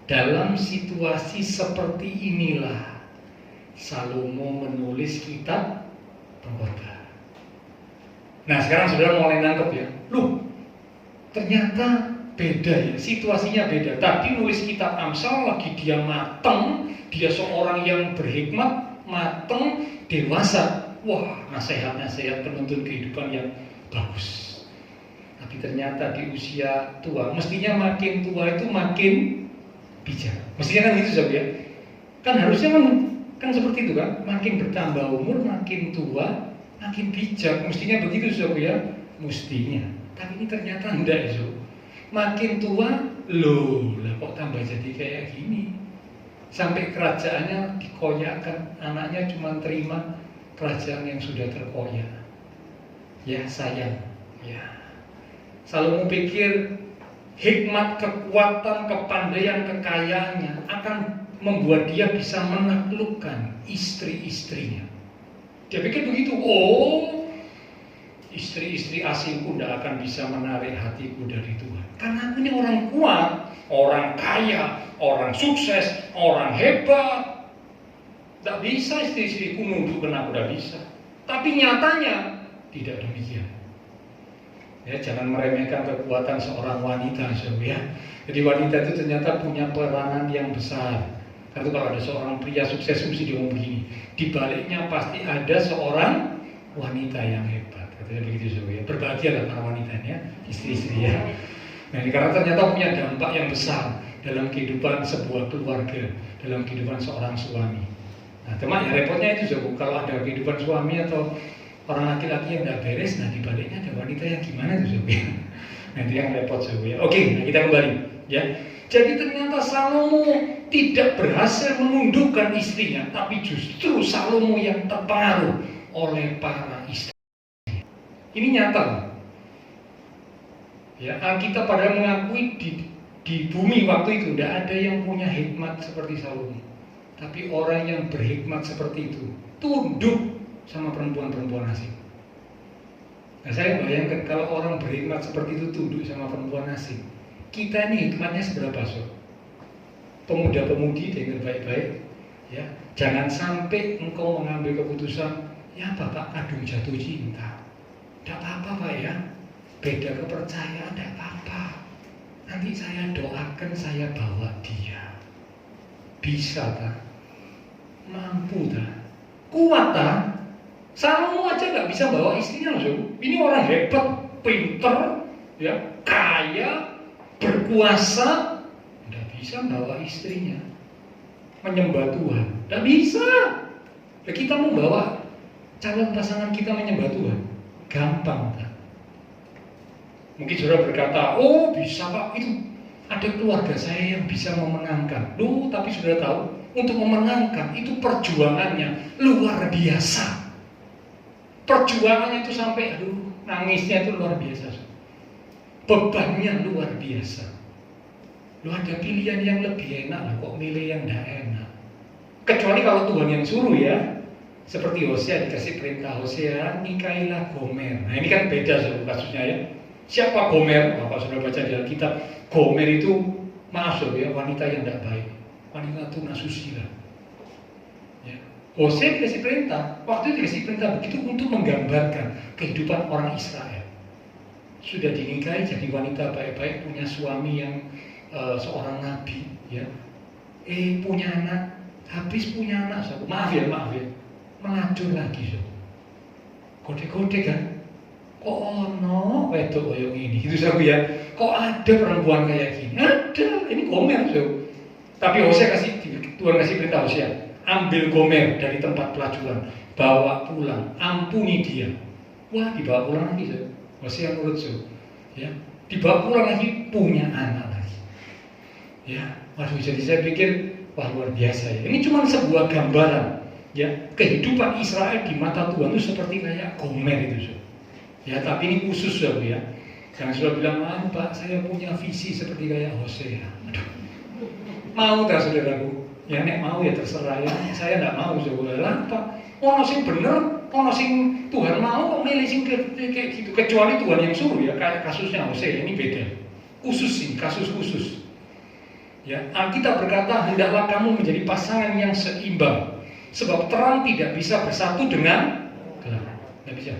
Dalam situasi seperti inilah Salomo menulis kitab Pengkhotbah. Nah, sekarang saudara mulai nangkep ya. Loh, ternyata beda ya, situasinya beda. Tadi nulis kitab Amsal lagi dia mateng, dia seorang yang berhikmat, mateng, dewasa. Wah, nasihat-nasihat penuntun kehidupan yang bagus. Tapi ternyata di usia tua, mestinya makin tua itu makin bijak. Mestinya kan gitu Sob ya. Kan harusnya kan seperti itu kan. Makin bertambah umur, makin tua, makin bijak. Mestinya begitu Sob ya. Mestinya. Tapi ini ternyata enggak Sob. Makin tua, loh, lah kok tambah jadi kayak gini. Sampai kerajaannya dikoyakkan, anaknya cuma terima kerajaan yang sudah terkoyak. Ya sayang, ya. Salomo pikir hikmat, kekuatan, kepandaian, kekayaannya akan membuat dia bisa menaklukkan istri-istrinya. Dia pikir begitu, oh, istri-istri asingku tidak akan bisa menarik hatiku dari Tuhan. Karena aku ini orang kuat, orang kaya, orang sukses, orang hebat. Tidak bisa istri-istriku nundukkan aku, tidak bisa. Tapi nyatanya tidak demikian. Ya, jangan meremehkan kekuatan seorang wanita, ya. Jadi wanita itu ternyata punya peranan yang besar. Karena kalau ada seorang pria sukses mesti dia ngomong begini. Di baliknya pasti ada seorang wanita yang hebat, katanya begitu ya. Berbahagialah para wanita ya, istri-istri ya. Nah, ini karena ternyata punya dampak yang besar dalam kehidupan sebuah keluarga, dalam kehidupan seorang suami. Nah, teman ya repotnya itu Sob, kalau ada kehidupan suami atau orang laki-laki yang tidak beres, nah dibaliknya ada wanita yang gimana tuh Sob ya. Nah, itu yang repot Sob ya. Oke, nah kita kembali ya. Jadi ternyata Salomo tidak berhasil menundukkan istrinya, tapi justru Salomo yang terpengaruh oleh para istri. Ini nyata. Ya, Alkitab padahal mengakui di bumi waktu itu tidak ada yang punya hikmat seperti Salomo. Tapi orang yang berhikmat seperti itu tunduk sama perempuan-perempuan asing. Nah, saya bayangkan kalau orang berhikmat seperti itu tunduk sama perempuan asing, kita ini hikmatnya seberapa Sob? Pemuda-pemudi dengar baik-baik, ya. Jangan sampai engkau mengambil keputusan, ya Bapak kadung jatuh cinta. Tidak apa-apa Pak ya. Beda kepercayaan, tidak apa-apa. Nanti saya doakan, saya bawa dia. Bisa tak? Mampu tak? Kuat tak? Salomo aja nggak bisa bawa istrinya loh. Ini orang hebat, pinter, ya, kaya, berkuasa, tidak bisa bawa istrinya. Menyembah Tuhan, tidak bisa. Nah, kita mau bawa calon pasangan kita menyembah Tuhan, gampang tak? Mungkin saudara berkata, oh bisa Pak, itu ada keluarga saya yang bisa memenangkan. Loh, tapi saudara tahu, untuk memenangkan itu perjuangannya luar biasa. Perjuangannya itu sampai, nangisnya itu luar biasa. Bebannya luar biasa. Loh, ada pilihan yang lebih enak lah, kok milih yang tidak enak. Kecuali kalau Tuhan yang suruh ya. Seperti Hosea dikasih perintah, Hosea nikahilah Gomer. Nah ini kan beda kasusnya ya. Siapa Gomer? Kalau sudah baca di Alkitab, Gomer itu maaf ya, wanita yang tidak baik, wanita tuna susila. Ya. Hosea dikasih perintah, waktu itu dikasih perintah begitu untuk menggambarkan kehidupan orang Israel. Sudah dinikahi jadi wanita baik-baik, punya suami yang seorang nabi, ya. Punya anak, habis punya anak, maaf ya, melacur lagi, so. Kode-kode kan. Kok ono wedok koyo ini gitu Sob ya. Kok ada perempuan kayak gini? Ada, ini Gomer Sob. Tapi Hosea Tuhan kasih perintah Hosea, ambil Gomer dari tempat pelacuran, bawa pulang, ampuni dia. Wah, dibawa pulang lagi Sob. Hosea nurut Sob. Ya, dibawa pulang lagi, punya anak lagi. Ya, waduh, jadi saya pikir wah luar biasa ya. Ini cuma sebuah gambaran ya, kehidupan Israel di mata Tuhan itu seperti kayak Gomer itu Sob. Ya, tapi ini khusus ya Bu ya. Jangan sudah bilang, Pak, saya punya visi seperti kayak Hosea. Aduh. Mau tak saudaraku? Ya, nek mau ya terserah ya. Saya tidak mau saudara. Pak, ono sing bener, ono sing Tuhan mau kok milih sing kayak gitu. Kecuali Tuhan yang suruh ya, kayak kasusnya Hosea ini beda. Khusus sih, kasus khusus. Ya, Alkitab berkata, hendaklah kamu menjadi pasangan yang seimbang, sebab terang tidak bisa bersatu dengan gelap. Tidak bisa.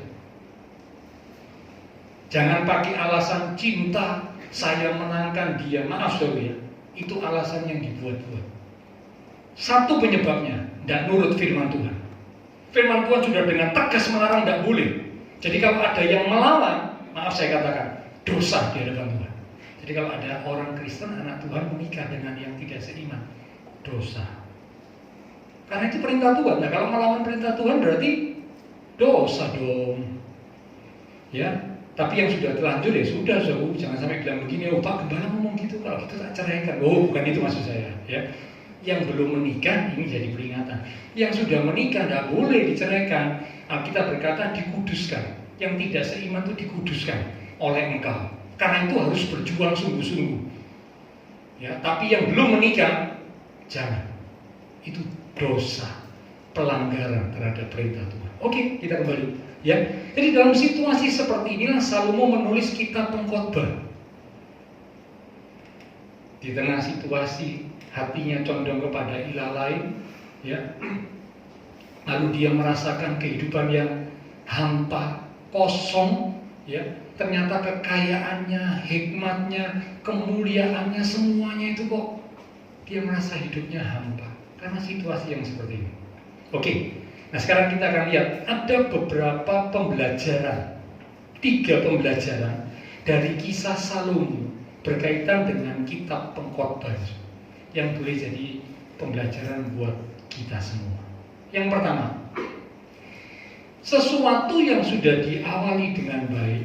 Jangan pakai alasan cinta, saya menangkan dia. Maaf saudara ya, itu alasan yang dibuat-buat. Satu penyebabnya, tidak nurut firman Tuhan. Firman Tuhan sudah dengan tegas melarang, tidak boleh. Jadi kalau ada yang melawan, maaf saya katakan, dosa di hadapan Tuhan. Jadi kalau ada orang Kristen, anak Tuhan menikah dengan yang tidak seiman, dosa. Karena itu perintah Tuhan. Nah kalau melawan perintah Tuhan berarti dosa dong. Ya. Tapi yang sudah terlanjur ya sudah, jangan sampai bilang begini, oh Pak Gembala ngomong gitu, kalau gitu tak ceraikan. Oh bukan itu maksud saya ya. Yang belum menikah ini jadi peringatan. Yang sudah menikah tidak boleh diceraikan. Alkitab berkata dikuduskan. Yang tidak seiman itu dikuduskan oleh engkau. Karena itu harus berjuang sungguh-sungguh. Ya, tapi yang belum menikah jangan. Itu dosa, pelanggaran terhadap perintah Tuhan. Oke, kita kembali. Ya, jadi dalam situasi seperti inilah Salomo menulis kitab Pengkhotbah. Di tengah situasi hatinya condong kepada ilah lain, ya. Lalu dia merasakan kehidupan yang hampa, kosong, ya. Ternyata kekayaannya, hikmatnya, kemuliaannya, semuanya itu kok dia merasa hidupnya hampa karena situasi yang seperti ini. Oke. Nah sekarang kita akan lihat ada beberapa pembelajaran, 3 pembelajaran dari kisah Salomo berkaitan dengan kitab Pengkhotbah yang boleh jadi pembelajaran buat kita semua. Yang pertama, sesuatu yang sudah diawali dengan baik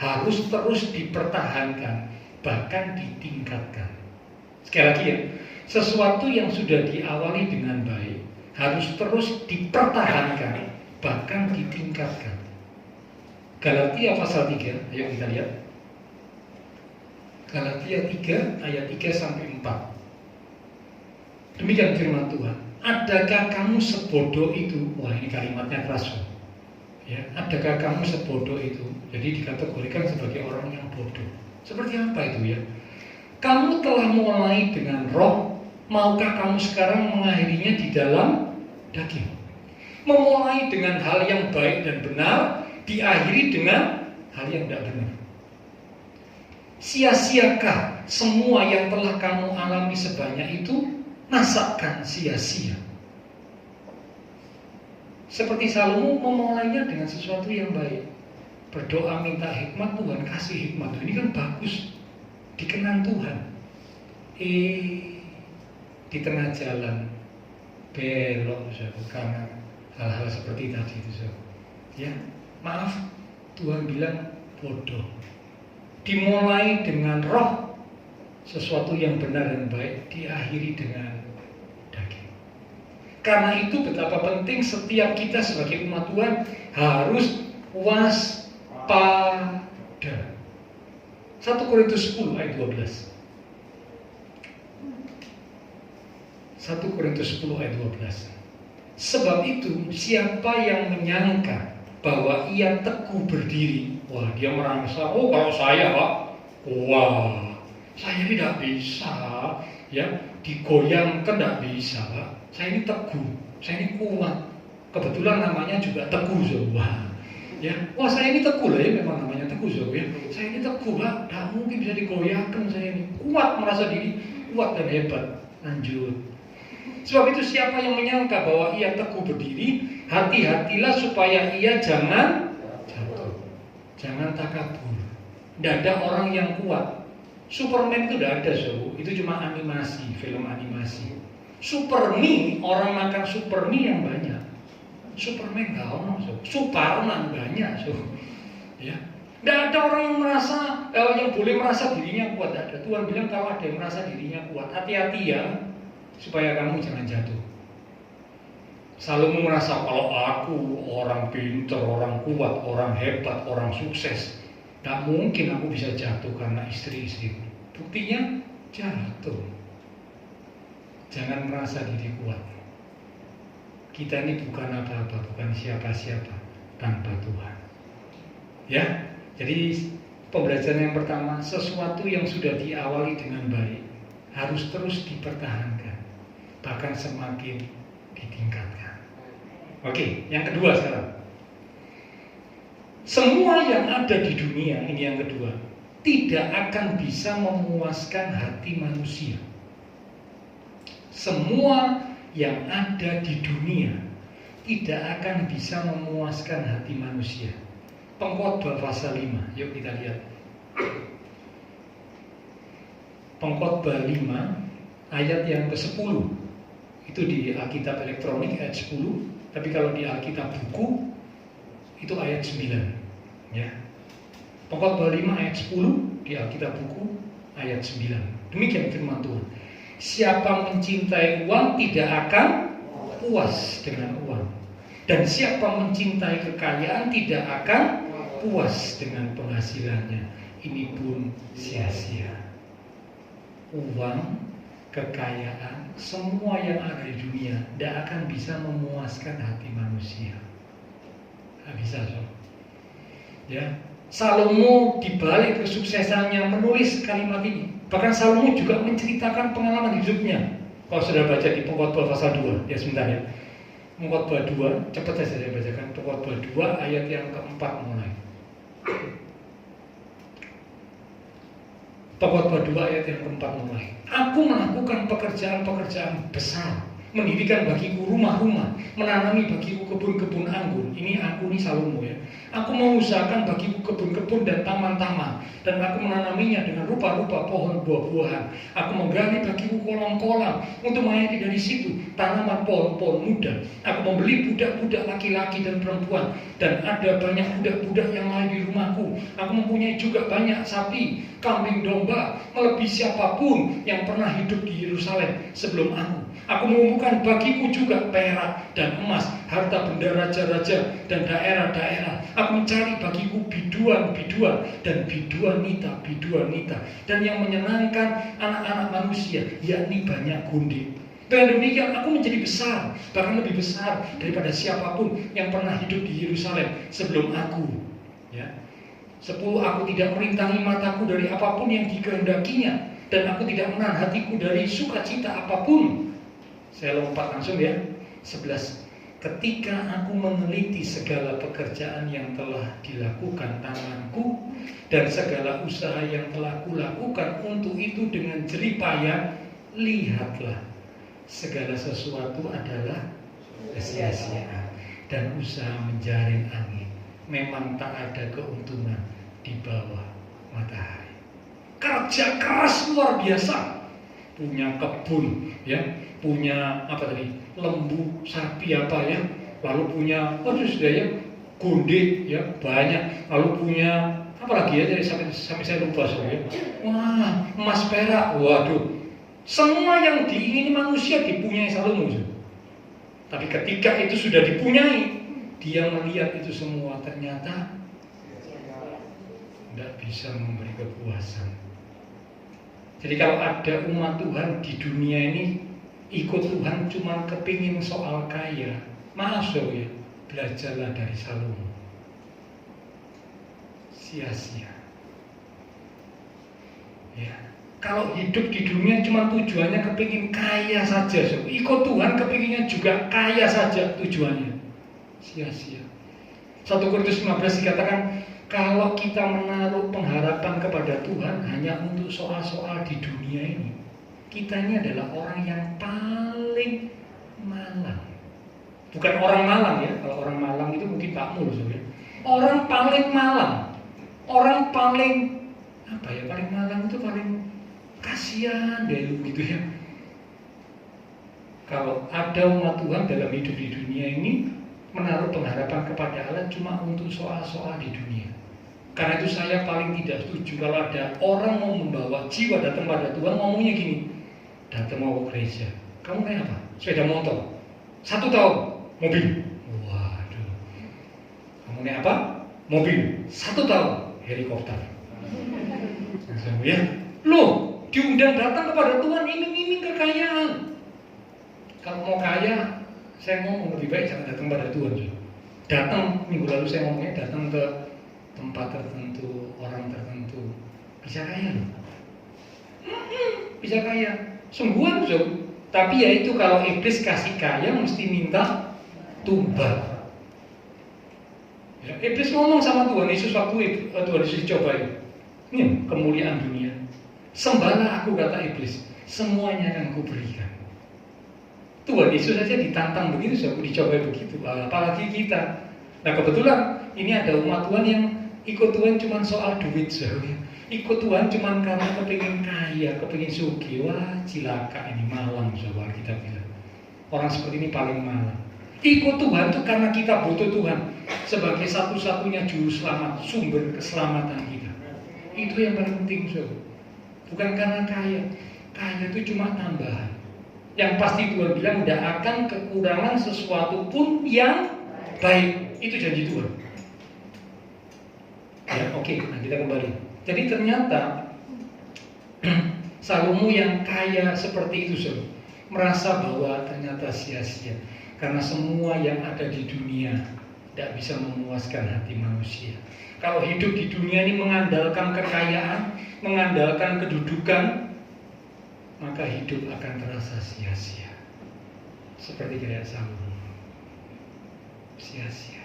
harus terus dipertahankan, bahkan ditingkatkan. Sekali lagi ya, sesuatu yang sudah diawali dengan baik harus terus dipertahankan, bahkan ditingkatkan. Galatia pasal 3, ayo kita lihat. Galatia 3 ayat 3 sampai 4. Demikian firman Tuhan. Adakah kamu sebodoh itu? Wah, ini kalimatnya keras. Ya, adakah kamu sebodoh itu? Jadi dikategorikan sebagai orang yang bodoh. Seperti apa itu ya? Kamu telah mulai dengan roh, maukah kamu sekarang mengakhirinya di dalam daging? Memulai dengan hal yang baik dan benar, diakhiri dengan hal yang tidak benar. Sia-siakah semua yang telah kamu alami sebanyak itu? Masakan sia-sia? Seperti Salomo memulainya dengan sesuatu yang baik. Berdoa minta hikmat, Tuhan kasih hikmat. Ini kan bagus, dikenang Tuhan. Di tengah jalan belok karena hal-hal seperti tadi itu. Ya, maaf, Tuhan bilang bodoh. Dimulai dengan roh, sesuatu yang benar dan baik, diakhiri dengan daging. Karena itu betapa penting setiap kita sebagai umat Tuhan harus waspada. 1 Korintus 10 ayat 12. 1 Korintus 10 ayat 12. Sebab itu siapa yang menyangka bahwa ia teguh berdiri, wah dia merasa, oh kalau saya Pak, wah saya tidak bisa ya digoyangkan, tidak bisa Pak. Saya ini teguh, saya ini kuat. Kebetulan namanya juga Teguh Zowa. Ya, wah saya ini teguh lah ya, memang namanya Teguh Zowa ya. Saya ini teguh Pak, tidak mungkin bisa digoyangkan. Saya ini kuat, merasa diri kuat dan hebat. Lanjut. Sebab itu siapa yang menyangka bahwa ia teguh berdiri, hati-hatilah supaya ia jangan jatuh, jangan takabur. Tidak ada orang yang kuat. Superman itu tidak ada, so. Itu cuma animasi, film animasi. Supermi, orang makan supermi yang banyak. Superman nggak ono, so. Superman banyak, so. Ya, tidak ada orang yang merasa, yang boleh merasa dirinya kuat. Tidak ada. Tuhan bilang kalau ada yang merasa dirinya kuat, hati-hati ya, supaya kamu jangan jatuh. Salomo merasa kalau aku orang pintar, orang kuat, orang hebat, orang sukses, tak mungkin aku bisa jatuh karena istri-istriku. Buktinya jatuh. Jangan merasa diri kuat. Kita ini bukan apa-apa, bukan siapa-siapa tanpa Tuhan. Ya, jadi pembelajaran yang pertama, sesuatu yang sudah diawali dengan baik harus terus dipertahankan, bahkan semakin ditingkatkan. Oke, yang kedua sekarang. Semua yang ada di dunia, ini yang kedua, tidak akan bisa memuaskan hati manusia. Semua yang ada di dunia tidak akan bisa memuaskan hati manusia. Pengkhotbah pasal 5, yuk kita lihat. Pengkhotbah 5 ayat yang ke-10. Itu di Alkitab elektronik ayat 10. Tapi kalau di Alkitab buku itu ayat 9, ya. Pengkhotbah 5 ayat 10 di Alkitab buku ayat 9. Demikian firman Tuhan. Siapa mencintai uang tidak akan puas dengan uang, dan siapa mencintai kekayaan tidak akan puas dengan penghasilannya. Ini pun sia-sia. Uang, kekayaan, semua yang ada di dunia tidak akan bisa memuaskan hati manusia. Tidak bisa, so. Ya, Salomo di balik kesuksesannya menulis kalimat ini. Bahkan Salomo juga menceritakan pengalaman hidupnya. Kalau sudah baca di Pengkhotbah pasal 2, ya sebentar ya. Pengkhotbah 2, cepat saja saya bacakan. Pengkhotbah 2 ayat yang ke-4 mulai. Pengkhotbah 2 ayat yang ke-4 mulai. Aku melakukan pekerjaan-pekerjaan besar, mendirikan bagiku rumah-rumah, menanami bagiku kebun-kebun anggur. Ini aku nih Salomo ya. Aku mengusahakan bagiku kebun-kebun dan taman-taman, dan aku menanaminya dengan rupa-rupa pohon buah-buahan. Aku menggali bagiku kolam-kolam untuk mengairi dari situ tanaman pohon-pohon muda. Aku membeli budak-budak laki-laki dan perempuan, dan ada banyak budak-budak yang lain di rumahku. Aku mempunyai juga banyak sapi, kambing, domba, melebihi siapapun yang pernah hidup di Yerusalem sebelum aku. Aku mengumpulkan bagiku juga perak dan emas, harta benda raja-raja dan daerah-daerah. Aku mencari bagiku biduan-biduan dan biduanita, dan yang menyenangkan anak-anak manusia, yakni banyak gundik. Dengan demikian aku menjadi besar, bahkan lebih besar daripada siapapun yang pernah hidup di Yerusalem sebelum aku. Ya. 10, aku tidak merintangi mataku dari apapun yang dikehendakinya, dan aku tidak menahan hatiku dari sukacita apapun. Saya lompat langsung ya. 11. Ketika aku meneliti segala pekerjaan yang telah dilakukan tanganku dan segala usaha yang telah kulakukan untuk itu dengan jerih payah, lihatlah, segala sesuatu adalah sia-sia dan usaha menjaring angin. Memang tak ada keuntungan di bawah matahari. Kerja keras luar biasa, punya kebun, ya, punya apa tadi, lembu, sapi apa ya, lalu punya, sudah ya, gundik ya banyak, lalu punya apa lagi ya, jadi sampai saya lupa soalnya. Wah, emas perak, waduh, semua yang diingini manusia dipunyai Salomo. Tapi ketika itu sudah dipunyai, dia melihat itu semua ternyata tidak bisa memberi kepuasan. Jadi kalau ada umat Tuhan di dunia ini ikut Tuhan cuma kepingin soal kaya, masuk ya, belajarlah dari Salomo. Sia-sia. Ya. Kalau hidup di dunia cuma tujuannya kepingin kaya saja, so. Ikut Tuhan kepinginnya juga kaya saja tujuannya, sia-sia. 1 Korintus 15 dikatakan, kalau kita menaruh pengharapan kepada Tuhan hanya untuk soal-soal di dunia ini, kita ini adalah orang yang paling malang. Bukan orang Malang ya, kalau orang Malang itu mungkin Pak Mul, so. Orang paling malang, orang paling apa ya, paling malang itu paling kasihan deh gitu ya. Kalau ada umat Tuhan dalam hidup di dunia ini menaruh pengharapan kepada Allah cuma untuk soal-soal di dunia. Karena itu saya paling tidak setuju kalau ada orang mau membawa jiwa datang pada Tuhan ngomongnya gini, datang mau ke gereja, kamu naik apa? Sepeda motor, 1 tahun, mobil. Waduh, kamu naik apa? Mobil, 1 tahun, helikopter. Ya, loh, diundang datang kepada Tuhan iming-iming kekayaan. Kalau mau kaya, saya ngomong lebih baik jangan datang pada Tuhan. Datang, minggu lalu saya ngomongnya datang ke tempat tertentu, orang tertentu, bisa kaya loh. Bisa kaya, sungguhan so. Tapi ya itu kalau iblis kasih kaya mesti minta tumbal. Ya, iblis ngomong sama Tuhan Yesus waktu Tuhan Yesus dicobain. Ini kemuliaan dunia. Sembahlah aku, kata iblis, semuanya akan kuberikan. Tuhan Yesus saja ditantang begitu, so, dicobai begitu, apalagi kita. Nah kebetulan ini ada umat Tuhan yang ikut Tuhan cuma soal duit, so. Ikut Tuhan cuma karena kepingin kaya, kepingin sugih. Wah, cilaka ini, malang, sobat kita bilang. Orang seperti ini paling malang. Ikut Tuhan itu karena kita butuh Tuhan sebagai satu-satunya juru selamat, sumber keselamatan kita. Itu yang paling penting, so. Bukan karena kaya. Kaya itu cuma tambahan. Yang pasti Tuhan bilang tidak akan kekurangan sesuatu pun yang baik. Itu janji Tuhan. Ya, oke, nah kita kembali. Jadi ternyata Salomo yang kaya seperti itu, so, merasa bahwa ternyata sia-sia. Karena semua yang ada di dunia tidak bisa memuaskan hati manusia. Kalau hidup di dunia ini mengandalkan kekayaan, mengandalkan kedudukan, maka hidup akan terasa sia-sia. Seperti kayak Salomo, sia-sia.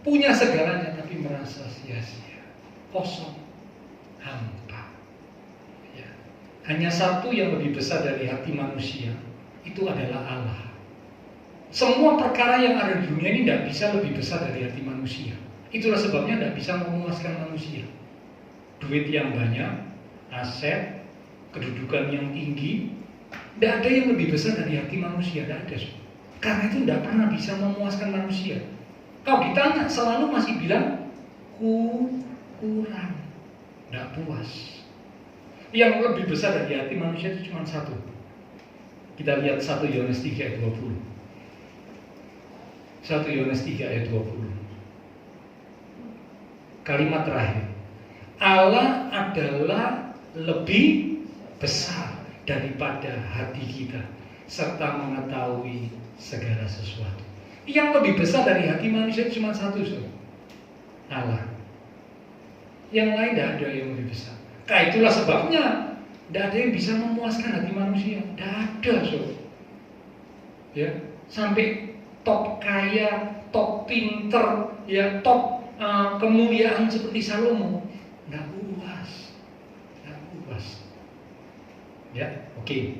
Punya segalanya tapi merasa sia-sia, kosong, hampa. Ya. Hanya satu yang lebih besar dari hati manusia, itu adalah Allah. Semua perkara yang ada di dunia ini tidak bisa lebih besar dari hati manusia. Itulah sebabnya tidak bisa memuaskan manusia. Duit yang banyak, aset, kedudukan yang tinggi, tidak ada yang lebih besar dari hati manusia, tidak ada. Karena itu tidak pernah bisa memuaskan manusia. Kau ditanya selalu masih bilang kurang, tidak puas. Yang lebih besar dari hati manusia itu cuma satu. Kita lihat 1 Yohanes 3 ayat 20. 1 Yohanes 3 ayat 20. Kalimat terakhir. Allah adalah lebih besar daripada hati kita serta mengetahui segala sesuatu. Yang lebih besar dari hati manusia cuma satu, Allah. Yang lain tidak ada yang lebih besar. Nah, itulah sebabnya tidak ada yang bisa memuaskan hati manusia. Tidak ada, ya, sampai top kaya, top pinter, ya, top kemuliaan seperti Salomo, tidak puas, tidak puas. Ya, oke.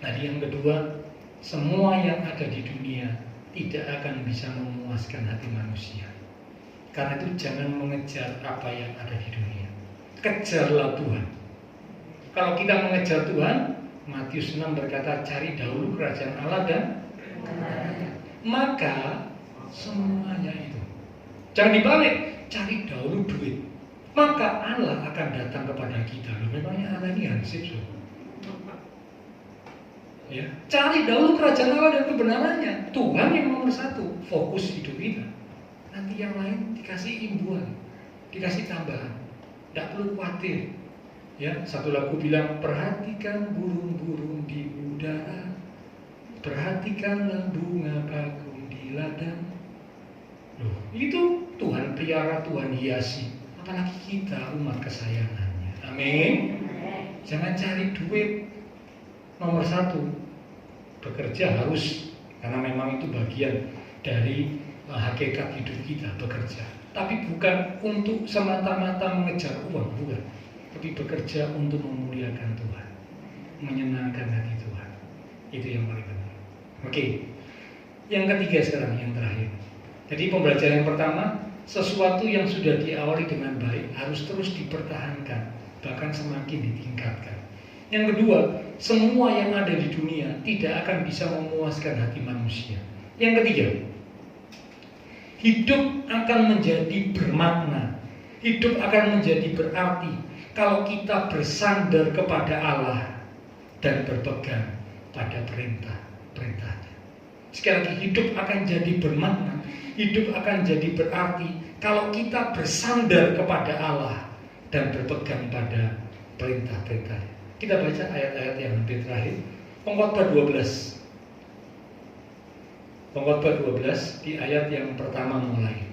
Tadi yang kedua, semua yang ada di dunia tidak akan bisa memuaskan hati manusia. Karena itu jangan mengejar apa yang ada di dunia. Kejarlah Tuhan. Kalau kita mengejar Tuhan, Matius 6 berkata, cari dahulu kerajaan Allah dan maka semuanya itu. Jangan dibalik, cari dahulu duit. Maka Allah akan datang kepada kita. Loh, memangnya Allah ini hansip, ya, cari dahulu kerajaan Allah dan kebenarannya. Tuhan yang nomor satu, fokus hidup kita. Nanti yang lain dikasih imbuhan, dikasih tambahan. Tidak perlu khawatir. Ya, satu lagu bilang, perhatikan burung-burung di udara, perhatikanlah bunga bakung di ladang. Loh, itu Tuhan pelihara, Tuhan hiasi. Apalagi kita umat kesayangannya. Amin. Jangan cari duit. Nomor satu, bekerja harus, karena memang itu bagian dari hakikat hidup kita, bekerja. Tapi bukan untuk semata-mata mengejar uang, bukan. Tapi bekerja untuk memuliakan Tuhan, menyenangkan hati Tuhan. Itu yang paling penting. Oke, yang ketiga sekarang, yang terakhir. Jadi pembelajaran yang pertama, sesuatu yang sudah diawali dengan baik harus terus dipertahankan, bahkan semakin ditingkatkan. Yang kedua, semua yang ada di dunia tidak akan bisa memuaskan hati manusia. Yang ketiga, hidup akan menjadi bermakna, hidup akan menjadi berarti kalau kita bersandar kepada Allah dan berpegang pada perintah-perintahnya. Sekali lagi, hidup akan jadi bermakna, hidup akan jadi berarti kalau kita bersandar kepada Allah dan berpegang pada perintah-perintahnya. Kita baca ayat-ayat yang hampir terakhir. Pengkhotbah 12. Pengkhotbah 12 di ayat yang pertama mulai.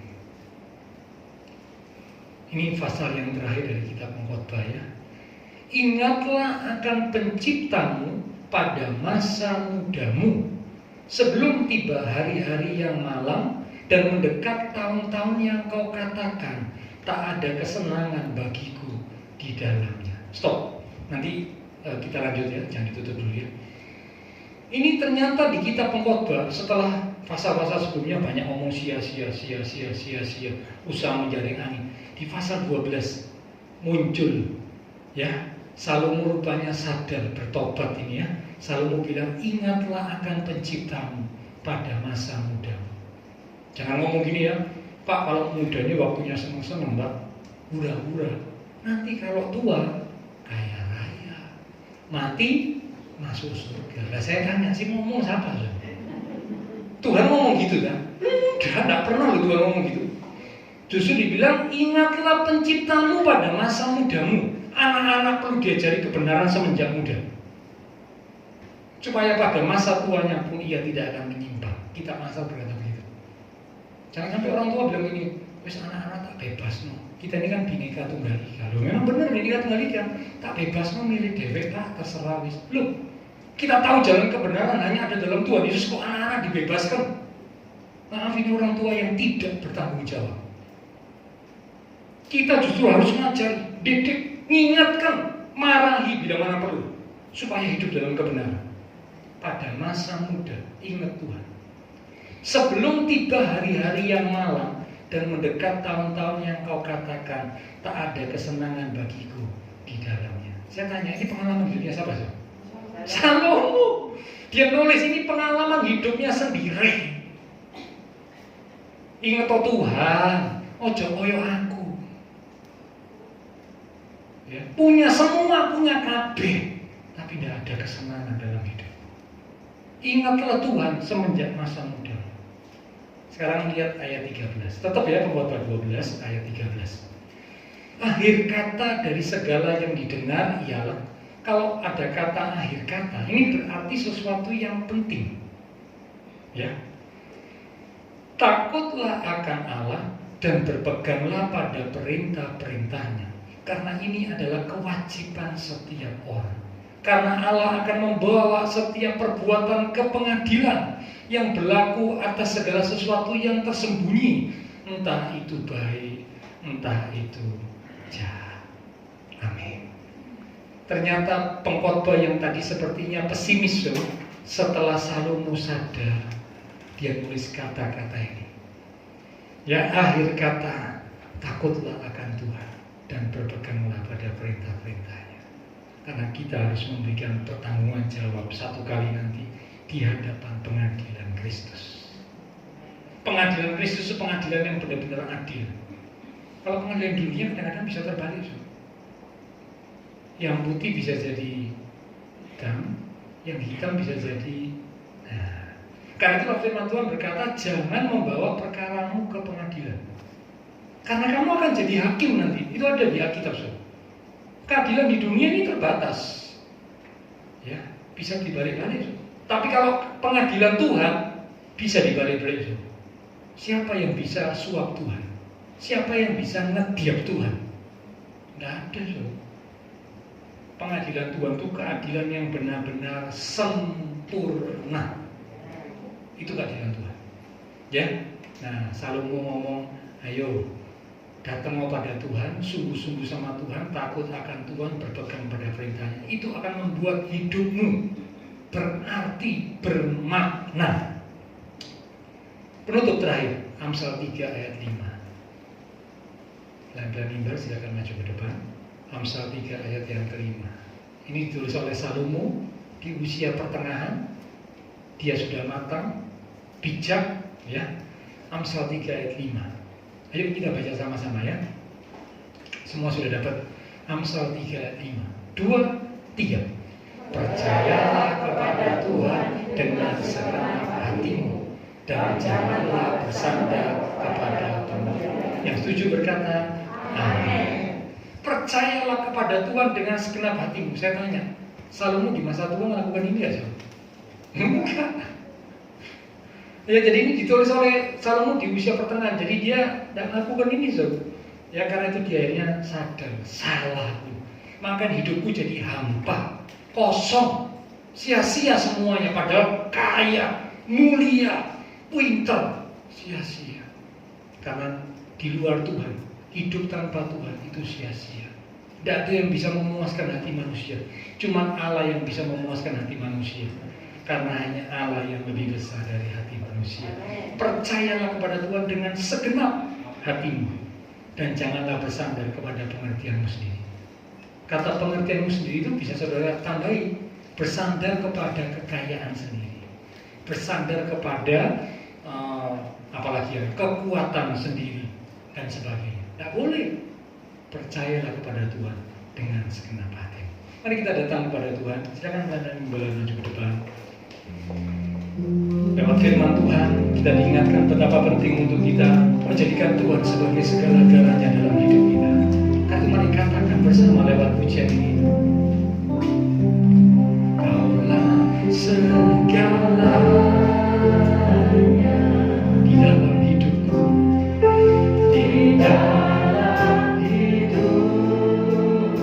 Ini pasal yang terakhir dari kitab Pengkhotbah, ya. Ingatlah akan penciptamu pada masa mudamu, sebelum tiba hari-hari yang malam dan mendekat tahun-tahun yang kau katakan tak ada kesenangan bagiku di dalamnya. Stop. Nanti kita lanjut, ya, jangan ditutup dulu, ya. Ini ternyata di kitab Pengkhotbah, setelah pasal-pasal sebelumnya banyak ngomong sia-sia, usaha menjaring angin. Di pasal 12 muncul, ya, Salomo rupanya sadar, bertobat ini, ya. Salomo bilang, ingatlah akan penciptamu pada masa mudamu. Jangan ngomong gini, ya, Pak, kalau mudanya waktunya senang-senang, Pak, hura-hura. Nanti kalau tua, kaya raya, mati, masuk surga. Nah, saya tanya, sih ngomong siapa? Tuhan ngomong gitu, kan? Tidak pernah loh Tuhan ngomong gitu. Justru dibilang, ingatlah penciptamu pada masa mudamu. Anak-anak perlu diajari kebenaran semenjak muda, supaya pada masa tuanya pun ia tidak akan menyimpang. Kita masa berkata begitu. Jangan sampai orang tua bilang ini, wes anak-anak tak bebas, no. Kita ini kan bineka tunggal ika. Loh, memang benar bineka tunggal ika. Tak bebas, no, milih dewek, tak terserah wis. Loh, kita tahu jalan kebenaran hanya ada dalam Tuhan Yesus, kok anak-anak dibebaskan? Maaf, ini orang tua yang tidak bertanggung jawab. Kita justru harus ngajar, didik, mengingatkan, marahi bila mana perlu, supaya hidup dalam kebenaran. pada masa muda, ingat Tuhan. Sebelum tiba hari-hari yang malam dan mendekat tahun-tahun yang kau katakan tak ada kesenangan bagiku di dalamnya. Saya tanya, ini pengalaman hidupnya siapa sih? Salomo. Dia nulis ini pengalaman hidupnya sendiri. Ingat Tuhan, ojo koyo aku. Ya, punya semua, punya kabeh, tapi tidak ada kesenangan dalam hidup. Ingatlah Tuhan semenjak masa muda. Sekarang lihat ayat 13. Tetap ya, Pengkhotbah 12 ayat 13. Akhir kata dari segala yang didengar ialah, kalau ada kata akhir kata, ini berarti sesuatu yang penting. Ya. Takutlah akan Allah dan berpeganglah pada perintah-perintahnya. Karena ini adalah kewajiban setiap orang. Karena Allah akan membawa setiap perbuatan ke pengadilan yang berlaku atas segala sesuatu yang tersembunyi, entah itu baik, entah itu jahat. Amin. Ternyata pengkhotbah yang tadi sepertinya pesimis, setelah Salomo sadar, dia tulis kata-kata ini. Ya, akhir kata, takutlah akan Tuhan dan berpeganglah pada perintah-perintahnya. Karena kita harus memberikan pertanggungan jawab satu kali nanti di hadapan pengadilan Kristus. Pengadilan Kristus itu pengadilan yang benar-benar adil. Kalau pengadilan dunia kadang-kadang bisa terbalik. Yang putih bisa jadi hitam, yang hitam bisa jadi. Karena itu firman Tuhan berkata, jangan membawa perkaramu ke pengadilan. Karena kamu akan jadi hakim nanti. Itu ada di Alkitab. Keadilan di dunia ini terbatas. Ya, bisa dibalik-balik. Tapi kalau pengadilan Tuhan bisa dibalik-balik. Siapa yang bisa suap Tuhan? Siapa yang bisa ngediap Tuhan? Tidak ada. Pengadilan Tuhan itu keadilan yang benar-benar sempurna. Itu keadilan Tuhan. Ya. Nah, Salomo ngomong, ayo datang pada Tuhan, sungguh-sungguh sama Tuhan, takut akan Tuhan, berpegang pada perintahnya. Itu akan membuat hidupmu berarti, bermakna. Penutup terakhir, Amsal 3 ayat 5. Lampiran mimbar silakan maju ke depan. Amsal 3 ayat yang kelima. Ini ditulis oleh Salomo di usia pertengahan. Dia sudah matang, bijak, ya. Amsal 3 ayat 5. Ayo kita baca sama-sama ya. Semua sudah dapat. Amsal 3 ayat 5. 2, 3. Percayalah kepada Tuhan dengan segenap hatimu, dan janganlah bersandar kepada pemurni. Yang setuju berkata, amin. Percayalah kepada Tuhan dengan segenap hatimu. Saya tanya, Salomo di masa tua melakukan ini aja? Enggak. Ya, jadi ini ditulis oleh Salomo di usia pertengahan. Jadi dia tidak melakukan ini, ya, karena itu dia akhirnya sadar, salah. Maka hidupku jadi hampa, kosong, sia-sia semuanya. Padahal kaya, mulia, pintar, sia-sia. Karena di luar Tuhan, hidup tanpa Tuhan itu sia-sia. Tidak ada yang bisa memuaskan hati manusia. Cuma Allah yang bisa memuaskan hati manusia. Karena hanya Allah yang lebih besar dari hati manusia. Percayalah kepada Tuhan dengan segenap hatimu, dan janganlah bersandar kepada pengertianmu sendiri. Kata pengertianmu sendiri itu bisa saudara tambahi, bersandar kepada kekayaan sendiri, bersandar kepada apalagi ya, kekuatan sendiri dan sebagainya. Tidak boleh. Percayalah kepada Tuhan dengan segenap hati. Mari kita datang kepada Tuhan. Silakan anda maju ke depan. Lewat firman Tuhan, kita diingatkan betapa penting untuk kita menjadikan Tuhan sebagai segala-galanya dalam hidup kita. Karena mari katakan bersama lewat pujian ini. Kaulah segalanya di dalam hidupku, di dalam hidup,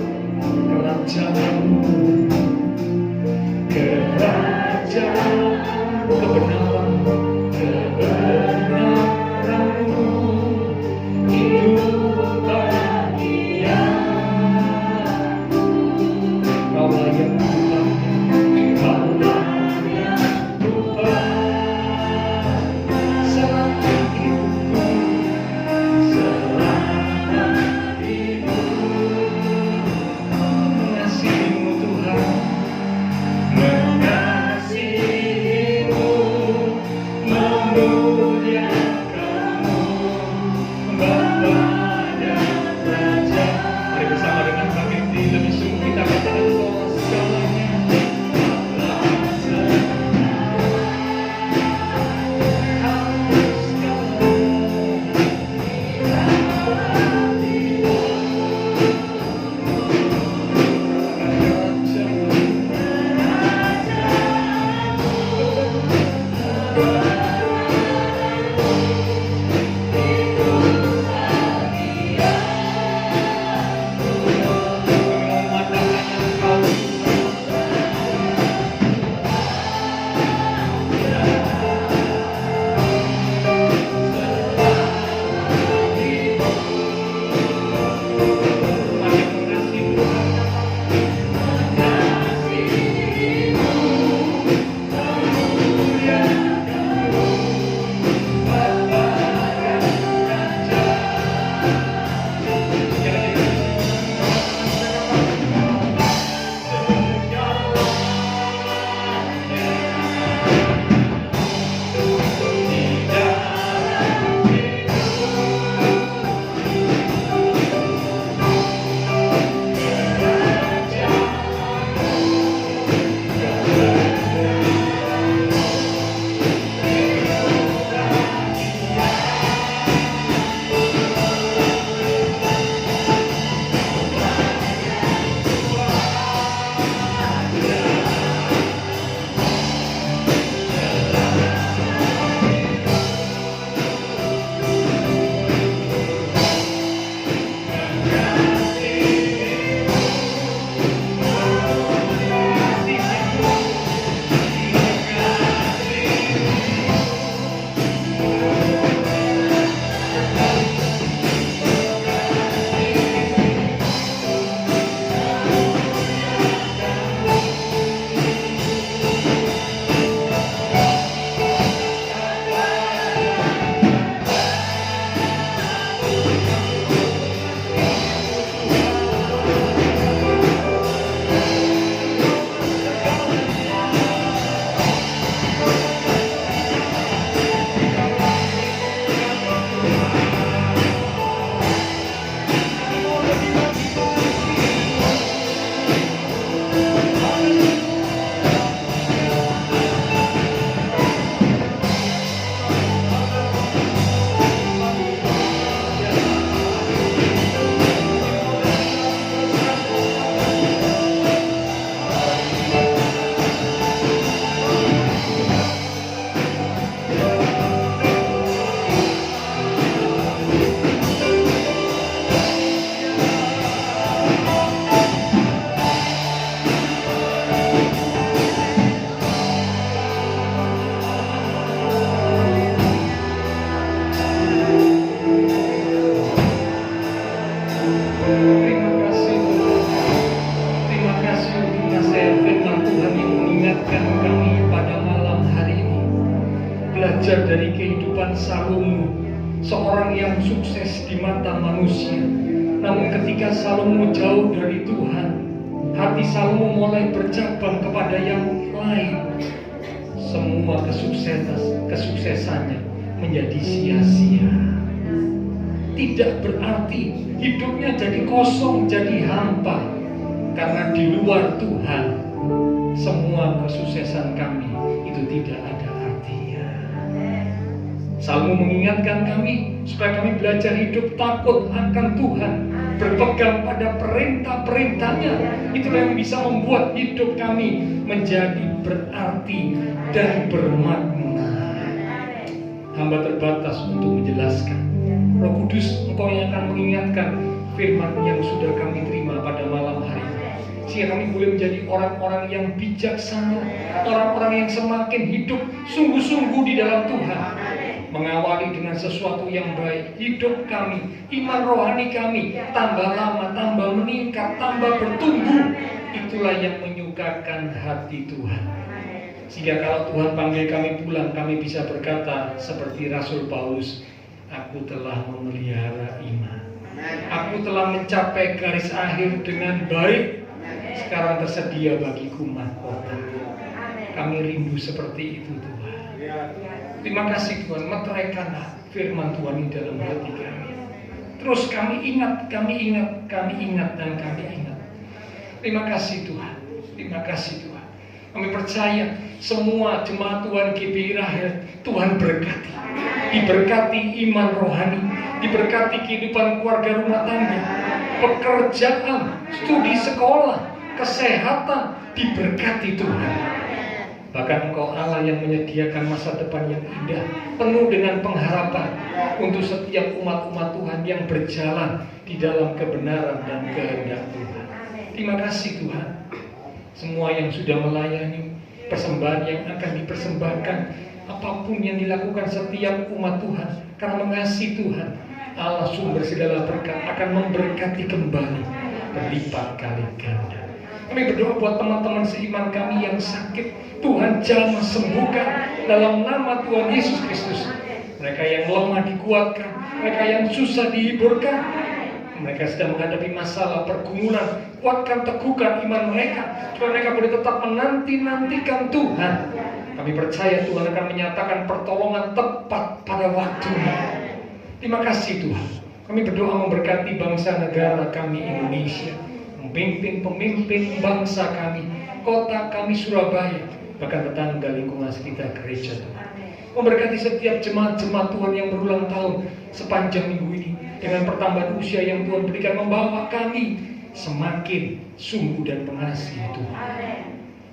kerajaan, kebenaranmu, hidup bahagia. Kaulah yang Tuhan, Kaulah yang seorang yang sukses di mata manusia. Namun ketika Salomo jauh dari Tuhan, hati Salomo mulai bercabang kepada yang lain. Semua kesuksesannya menjadi sia-sia. Tidak berarti, hidupnya jadi kosong, jadi hampa. Karena di luar Tuhan, semua kesuksesan kami itu tidak ada artinya. Salomo mengingatkan kami supaya kami belajar hidup takut akan Tuhan, berpegang pada perintah-perintahnya. Itulah yang bisa membuat hidup kami menjadi berarti dan bermakna. Hamba terbatas untuk menjelaskan. Roh Kudus, Engkau yang akan mengingatkan firman yang sudah kami terima pada malam hari ini, sehingga kami boleh menjadi orang-orang yang bijaksana, orang-orang yang semakin hidup sungguh-sungguh di dalam Tuhan, mengawali dengan sesuatu yang baik. Hidup kami, iman rohani kami tambah lama, tambah meningkat, tambah bertumbuh. Itulah yang menyukakan hati Tuhan. Sehingga kalau Tuhan panggil kami pulang, kami bisa berkata seperti Rasul Paulus, aku telah memelihara iman, aku telah mencapai garis akhir dengan baik. Sekarang tersedia bagiku mahkota. Kami rindu seperti itu Tuhan. Terima kasih Tuhan, meteraikanlah firman Tuhan di dalam hati kami. Terus kami ingat, dan kami ingat. Terima kasih Tuhan, terima kasih Tuhan. Kami percaya semua jemaat Tuhan GBI Rahel, Tuhan berkati. Diberkati iman rohani, diberkati kehidupan keluarga rumah tangga, pekerjaan, studi sekolah, kesehatan, diberkati Tuhan. Bahkan Engkau Allah yang menyediakan masa depan yang indah, penuh dengan pengharapan untuk setiap umat-umat Tuhan yang berjalan di dalam kebenaran dan kehendak Tuhan. Terima kasih Tuhan. Semua yang sudah melayani, persembahan yang akan dipersembahkan, apapun yang dilakukan setiap umat Tuhan, karena mengasihi Tuhan, Allah sumber segala berkat akan memberkati kembali berlipat kali ganda. Kami berdoa buat teman-teman seiman kami yang sakit, Tuhan jamah sembuhkan dalam nama Tuhan Yesus Kristus. Mereka yang lemah dikuatkan, mereka yang susah dihiburkan, mereka sedang menghadapi masalah pergumulan, kuatkan, teguhkan iman mereka, supaya mereka boleh tetap menanti-nantikan Tuhan. Kami percaya Tuhan akan menyatakan pertolongan tepat pada waktunya. Terima kasih Tuhan. Kami berdoa memberkati bangsa negara kami Indonesia, pemimpin bangsa kami, kota kami Surabaya, bahkan tetangga lingkungan sekitar gereja Tuhan. Memberkati setiap jemaat-jemaat Tuhan yang berulang tahun sepanjang minggu ini, dengan pertambahan usia yang Tuhan berikan, membawa kami semakin sungguh dan pengasih Tuhan.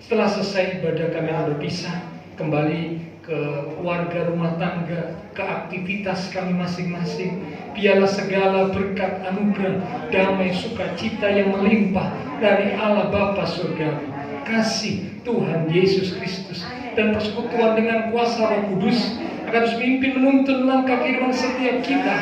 Setelah selesai ibadah kami akan berpisah kembali ke keluarga rumah tangga, ke aktivitas kami masing-masing. Biarlah segala berkat anugerah, damai, sukacita yang melimpah dari Allah Bapa Surgawi, kasih Tuhan Yesus Kristus, dan persekutuan dengan kuasa Roh Kudus akan terus memimpin menuntun langkah kehidupan setiap kita.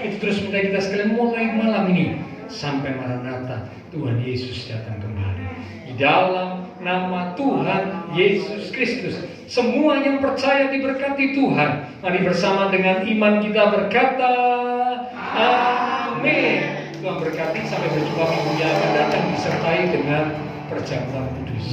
Itu terus menjadi kita sekalian mulai malam ini sampai Maranatha Tuhan Yesus datang kembali. Di dalam nama Tuhan Yesus Kristus, semua yang percaya diberkati Tuhan. Mari bersama dengan iman kita berkata, amin. Tuhan berkati, sampai berjumpa minggu yang akan datang, disertai dengan perjamuan kudus.